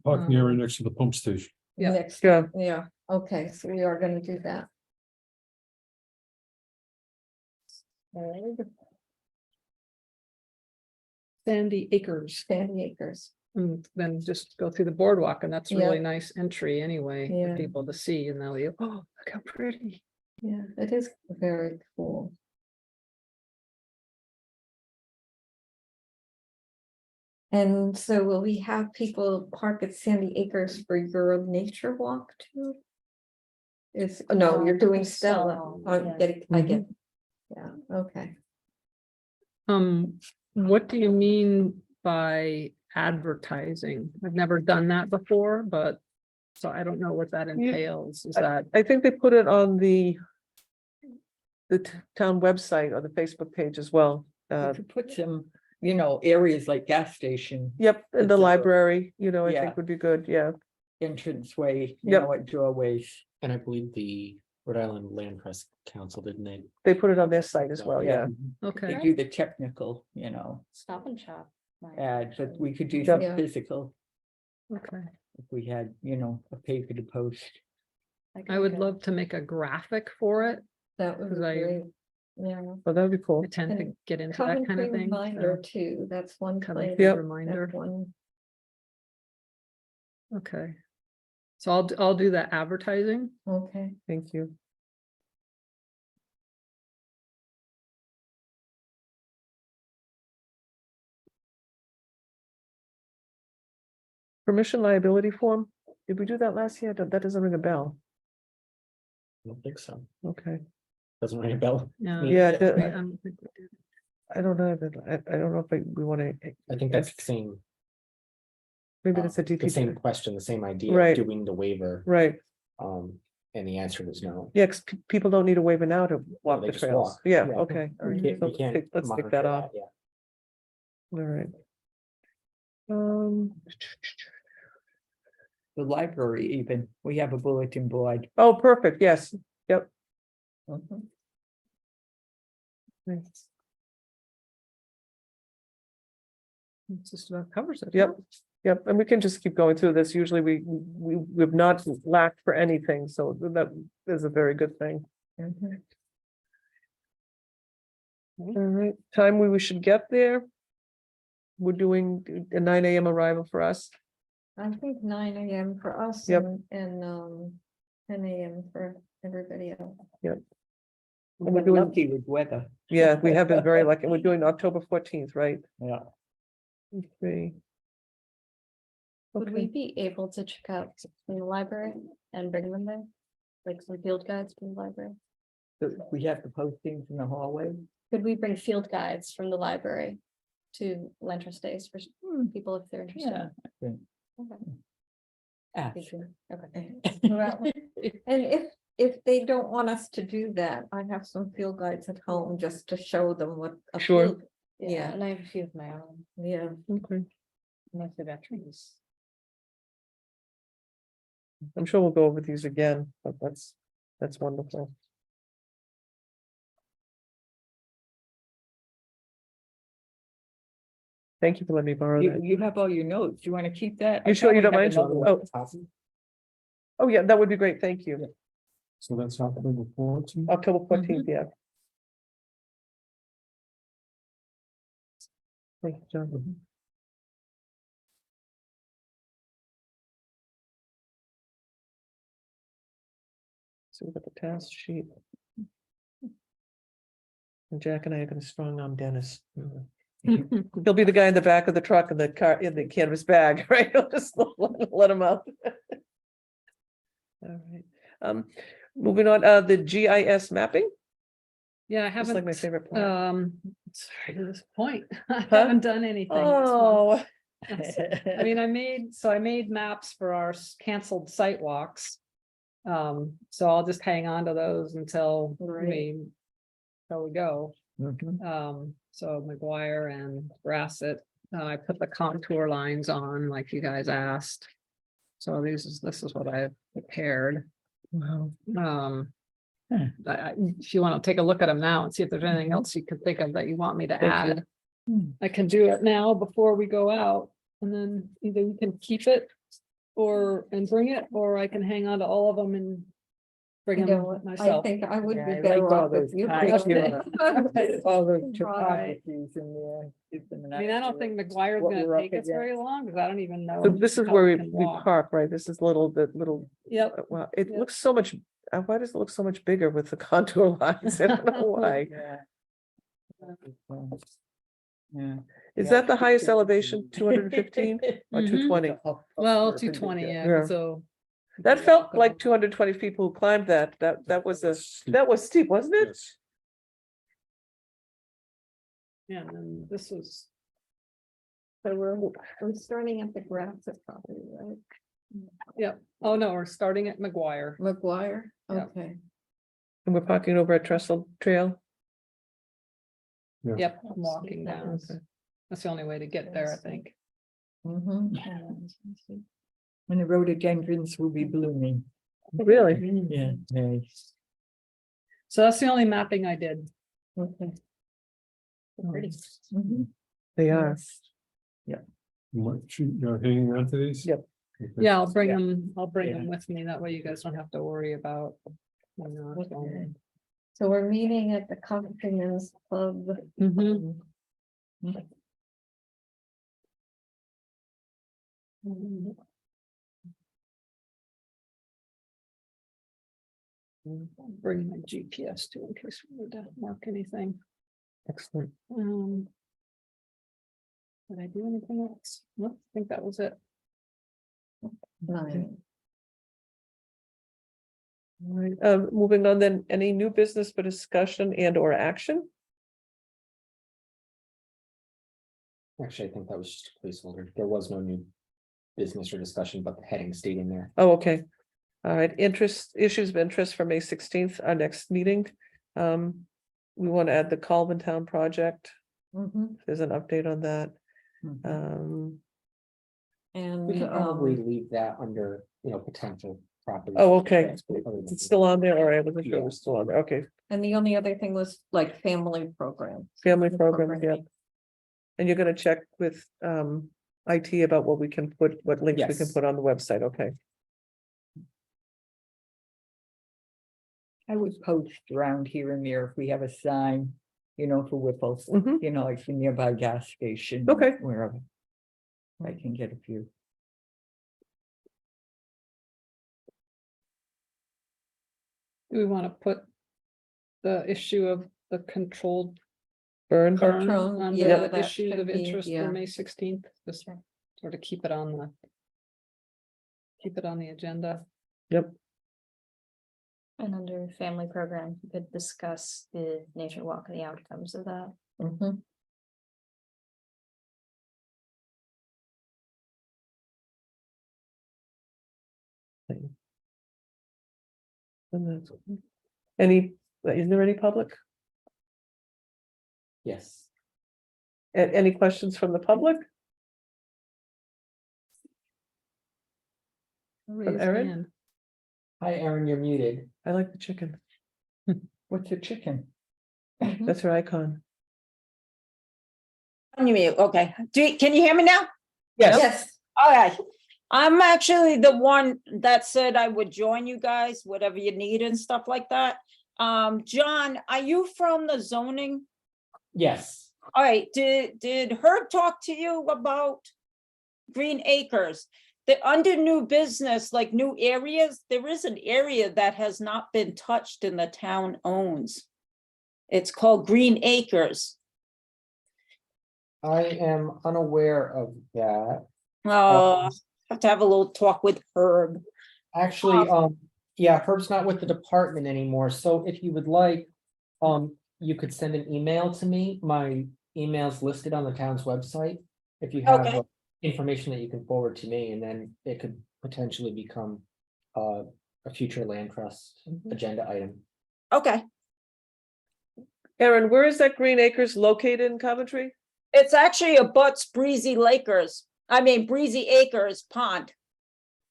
Parking area next to the pump station. Yeah. Next, yeah, yeah, okay, so we are gonna do that. Sandy Acres, Sandy Acres, and then just go through the boardwalk, and that's really Yeah. nice entry anyway for Yeah. people to see, and they'll be, oh, look how pretty. yeah, it is very cool. And so will we have people park at Sandy Acres for your nature walk too? Is, no, you're doing Stella. Stella, I'm yeah. getting, I get. Yeah, okay. What do you mean by advertising? I've never done that before, but, so I don't know what that entails, is that, I think they put it on the town website or the Facebook page as well. We could put some, you know, areas like gas station Yep, in the It's a- library, you know, I Yeah. think would be good, yeah, entranceway, you Yep. know, at doorways. And I believe the Rhode Island Land Trust Council, didn't they? they put it on their site as well, yeah. They okay, do the technical, you know, Stop and shop. ad, but we could do Yep. some Yeah. physical okay. if we had, you know, a paper to post. I would love to make a graphic for it. That would be 'Cause I- great. Yeah. Oh, that'd be cool. I tend to And get into that kind of Coventry thing. reminder so too, that's one Coventry place. Yep. reminder, That's one. okay. So I'll do that advertising. Okay, Thank you. Permission liability form, did we do that last year? That doesn't ring a bell, I don't think so. okay, Doesn't ring a bell. No, Me. Yeah, I the- don't think we did. I don't know, I don't know if we wanna, I think that's the same, maybe that's a the same DPW, question, the same idea. Right. Do we need a waiver? right, And the answer was no. yeah, 'cause people don't need a waiver now to walk they the just trails, walk. yeah, Yeah. okay, all We right, can't, so we can't. let's take monitor that off, Yeah. all right. The library even, we have a bulletin board. Oh, perfect, yes, yep. Mhm. Thanks. It just about covers it. Yep, yep, and we can just keep going through this. Usually we've not lacked for anything, so that is a very good thing. mhm. All right, time we should get there. We're doing a 9 AM arrival for us. I think 9 AM for us Yep. and 10 AM for everybody else. And We're we're doing, lucky with weather, yeah, we have been very lucky. We're doing October 14th, right? yeah. Okay. Would we Okay, be able to check out from the library and bring them there? Like some field guides from the library? So we have the postings in the hallway. Could we bring field guides from the library to Lantress Days for people if they're interested? Yeah. I think. Okay. Ask. Thank you. Okay. Well, And if they don't want us to do that, I have some field guides at home just to show them what. a Sure. field- Yeah. And I have a few of my own, Yeah, okay. mostly veterans. I'm sure we'll go over these again, but that's wonderful. Thank you for letting me borrow that. You have all your notes. You want to keep that? I You sure you probably don't have mind? another one. Oh, oh, yeah, that would be great. Thank you. So that's October 14th. October 14th, yeah. Thank you, John. So we've got the task sheet. And Jack and I are gonna strong arm Dennis. He'll be the guy in the back of the truck in the car, in the canvas bag, right? He'll just let him out. All right, moving on, the GIS mapping, Yeah, I that's like my haven't, favorite part. sorry to this point, I haven't done anything. this month. Oh, I mean, I made maps for our canceled site walks. So I'll just hang on to those until we go. So Maguire and Grassett, I put the contour lines on like you guys asked. So this is what I prepared. If you want to take a look at them now and see if there's anything else you could think of that you want me to Thank you. add. I can do it now before we go out, and then either you can keep it and bring it, or I can hang on to all of them and bring You them know, I myself. think I would Yeah, be I better like all off if those you. types, did it. All those Right. topographies in there. Give them an I mean, I don't idea think of Maguire's what we're gonna up take us very against. long, because I don't even know. so this is how where we can walk. park, right? This is little, Yep, well, it Yep. looks so much, why does it look so much bigger with the contour lines? I don't know why. Yeah. Yeah. Is Yeah, that the it's highest good. elevation, 215 or Mhm. 220? well, 220, yeah, Yeah. so. That felt like 220 people who climbed that. That was steep, wasn't it? Yes. Yeah, and then this was, So we're starting at the Grassett property, right? oh no, we're starting at Maguire. Maguire, Yep. okay. And we're parking over at Trestle Trail. Yep, I'm walking down. Okay. That's the only way to get there, I think. Mhm. And the rhododendrons will be blooming. Really? Yeah, nice. So that's the only mapping I did. Okay. Pretty. Mhm. They are. You're hanging on to these? Yep. Okay. Yeah, I'll bring Yeah. them, Yeah. with me. That way you guys don't have to worry about. Okay. So we're meeting at the Coventry Men's Club. Mhm. Bring my GPS too in case we need to mark anything. Excellent. Did I do anything else? No, I think that was it. 9. All right, moving on then, any new business for discussion and or action? Actually, I think that was just a placeholder. There was no new business or discussion, but the heading stayed in there. Oh, okay. All right, issues of interest for May 16th, our next meeting. We want to add the Calvin Town project. Mhm. There's an update on that. Mhm. And We could probably leave that under, potential property. Oh, okay. It's still on there, all right, I wasn't sure it Yeah. was still on there, okay, and the only other thing was like family program. family The program, yeah. programming. And you're gonna check with IT about what we can put, what links we can Yes. put on the website, okay? I would post around here and there if we have a sign, for Whipple's, Mhm. like the nearby gas station. Okay. Wherever. I can get a few. Do we want to put the issue of the controlled Burn, burn Control, under yeah, the that issues should of be, interest yeah. for May 16th? Just sort of keep it on the agenda. yep, And under family program, you could discuss the nature walk and the outcomes of that. Mhm. and that's, is there any public? Yes. Any questions from the public? Raise Erin? hand. Hi, Aaron, you're muted. I like the chicken. What's a chicken? That's her icon. You mute, okay. Can you hear me now? Yes, All right. I'm actually the one that said I would join you guys, whatever you need and stuff like that. John, are you from the zoning? Yes, All right, did Herb talk to you about Green Acres? The under new business, like new areas, there is an area that has not been touched and the town owns. It's called Green Acres. I am unaware of that. Have to have a little talk with Herb. Actually, yeah, Herb's not with the department anymore, so if you would like, you could send an email to me. My email's listed on the town's website. If you have Okay. information that you can forward to me, and then it could potentially become a future land trust agenda item. Okay, Erin, where is that Green Acres located in Coventry? it's actually abuts Breezy Acres Pond.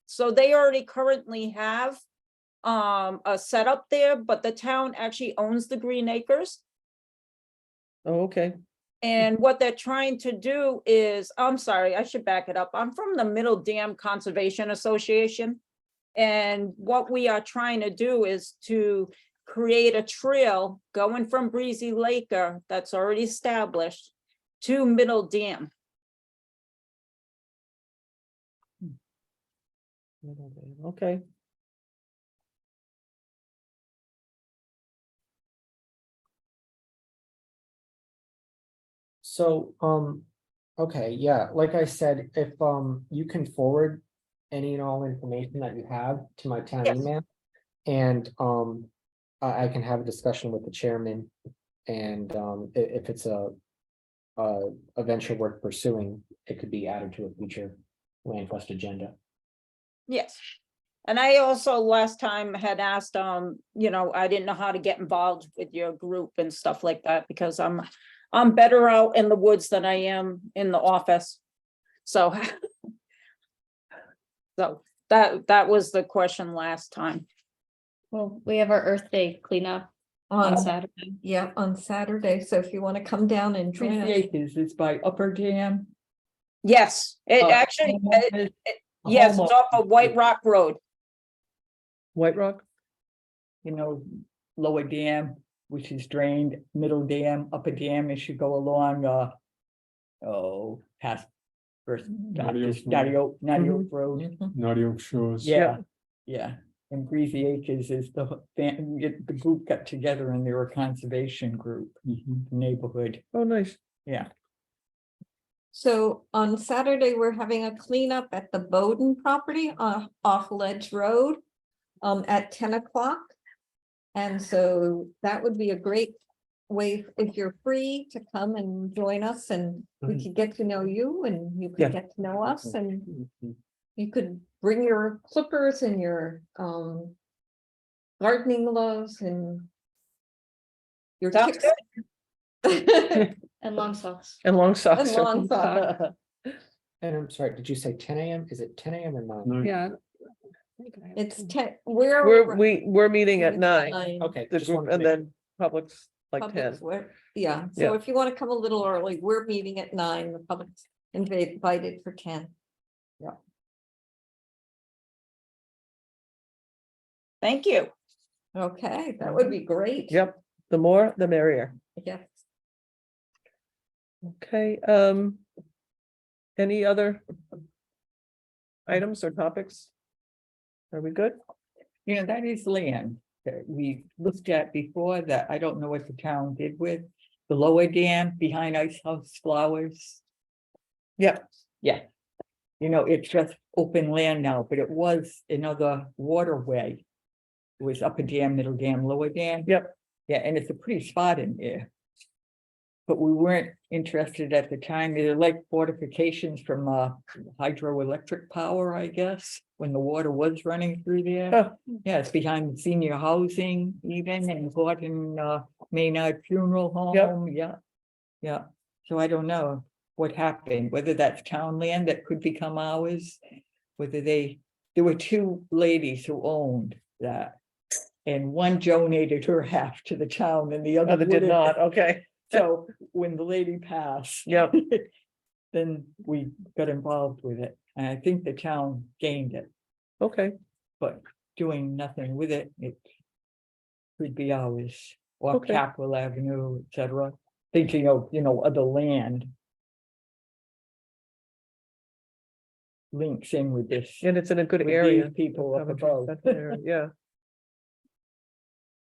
So they already currently have a setup there, but the town actually owns the Green Acres. Oh, okay. And what they're trying to do is, I'm sorry, I should back it up. I'm from the Middle Dam Conservation Association. And what we are trying to do is to create a trail going from Breezy Laker that's already established to Middle Dam. Okay. So, okay, yeah, like I said, if, you can forward any and all information that you have to my town Yes. email. And, I can have a discussion with the chairman. And, if it's a venture worth pursuing, it could be added to a future land trust agenda. Yes. And I also last time had asked, I didn't know how to get involved with your group and stuff like that, because I'm better out in the woods than I am in the office. So so that was the question last time. Well, we have our Earth Day cleanup on on, Saturday. yeah, on Saturday, so if you want to come down and join Breezy us. Acres is by Upper Dam. Yes, it actually, yes, it's off of White Rock Road. White Rock? You know, Lower Dam, which is drained, Middle Dam, Upper Dam, as you go along, past first, Naughty Oak Naughty Oak Road. Naughty Oak Shores. Yeah. And Breezy Acres is the group got together and they were a conservation group, Mhm. neighborhood, Oh, nice. yeah. So on Saturday, we're having a cleanup at the Bowden property off Ledge Road at 10 o'clock. And so that would be a great way, if you're free, to come and join us, and we could get to know you and you Yeah. could get to know us, and you could bring your clippers and your gardening gloves and your Sounds kicks. And long socks. And long socks. And long socks. And I'm sorry, did you say 10 AM? Is it 10 AM or 9? No, Yeah. It's 10, We're meeting at 9, Okay. the just group, wanted to and make- then public's like 10. Yeah, so if you want to come a little early, we're meeting at 9, the public's invited for 10. Thank you. Okay, that would be great. Yep, the more, the merrier. Yes. Okay, any other items or topics? Are we good? You know, that is land that we looked at before that I don't know what the town did with the Lower Dam behind Ice House Flowers. Yep. Yeah. You know, it's just open land now, but it was another waterway. It was Upper Dam, Middle Dam, Lower Dam. Yep. Yeah, and it's a pretty spot in there. But we weren't interested at the time. They're like fortifications from hydroelectric power, I guess, when the water was running through there. Oh. Yeah, it's behind the senior housing even, and Gordon Maynard Funeral Yep. Home, yeah. Yeah, so I don't know what happened, whether that's town land that could become ours, whether they there were two ladies who owned that. And one donated her half to the town and the other Other did wouldn't. not, okay, So when the lady passed. Yep. Then we got involved with it, and I think the town gained it, okay, but doing nothing with it, it could be ours, or Okay. Capitol Avenue, et cetera. Thinking of, other land. Links in with this. and it's in a good with area. these people up Coventry above. Central area, Yeah,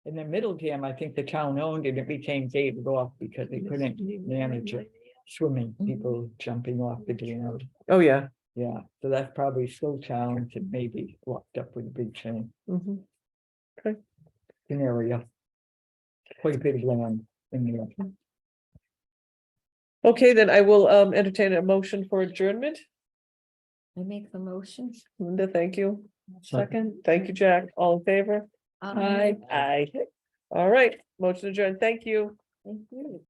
And then Middle Dam, I think the town owned it, it became gated off because they couldn't manage it. Swimming, people jumping off the dam, oh, yeah. yeah, so that's probably still towns and maybe locked up with a big chain, Mhm. an area. Quite a bit of land in there. Okay, then I will entertain a motion for adjournment. I make the motion. Linda, thank you. Second. Thank you, Jack. All in favor? Aye. Aye. All right, motion adjourned. Thank you. Thank you.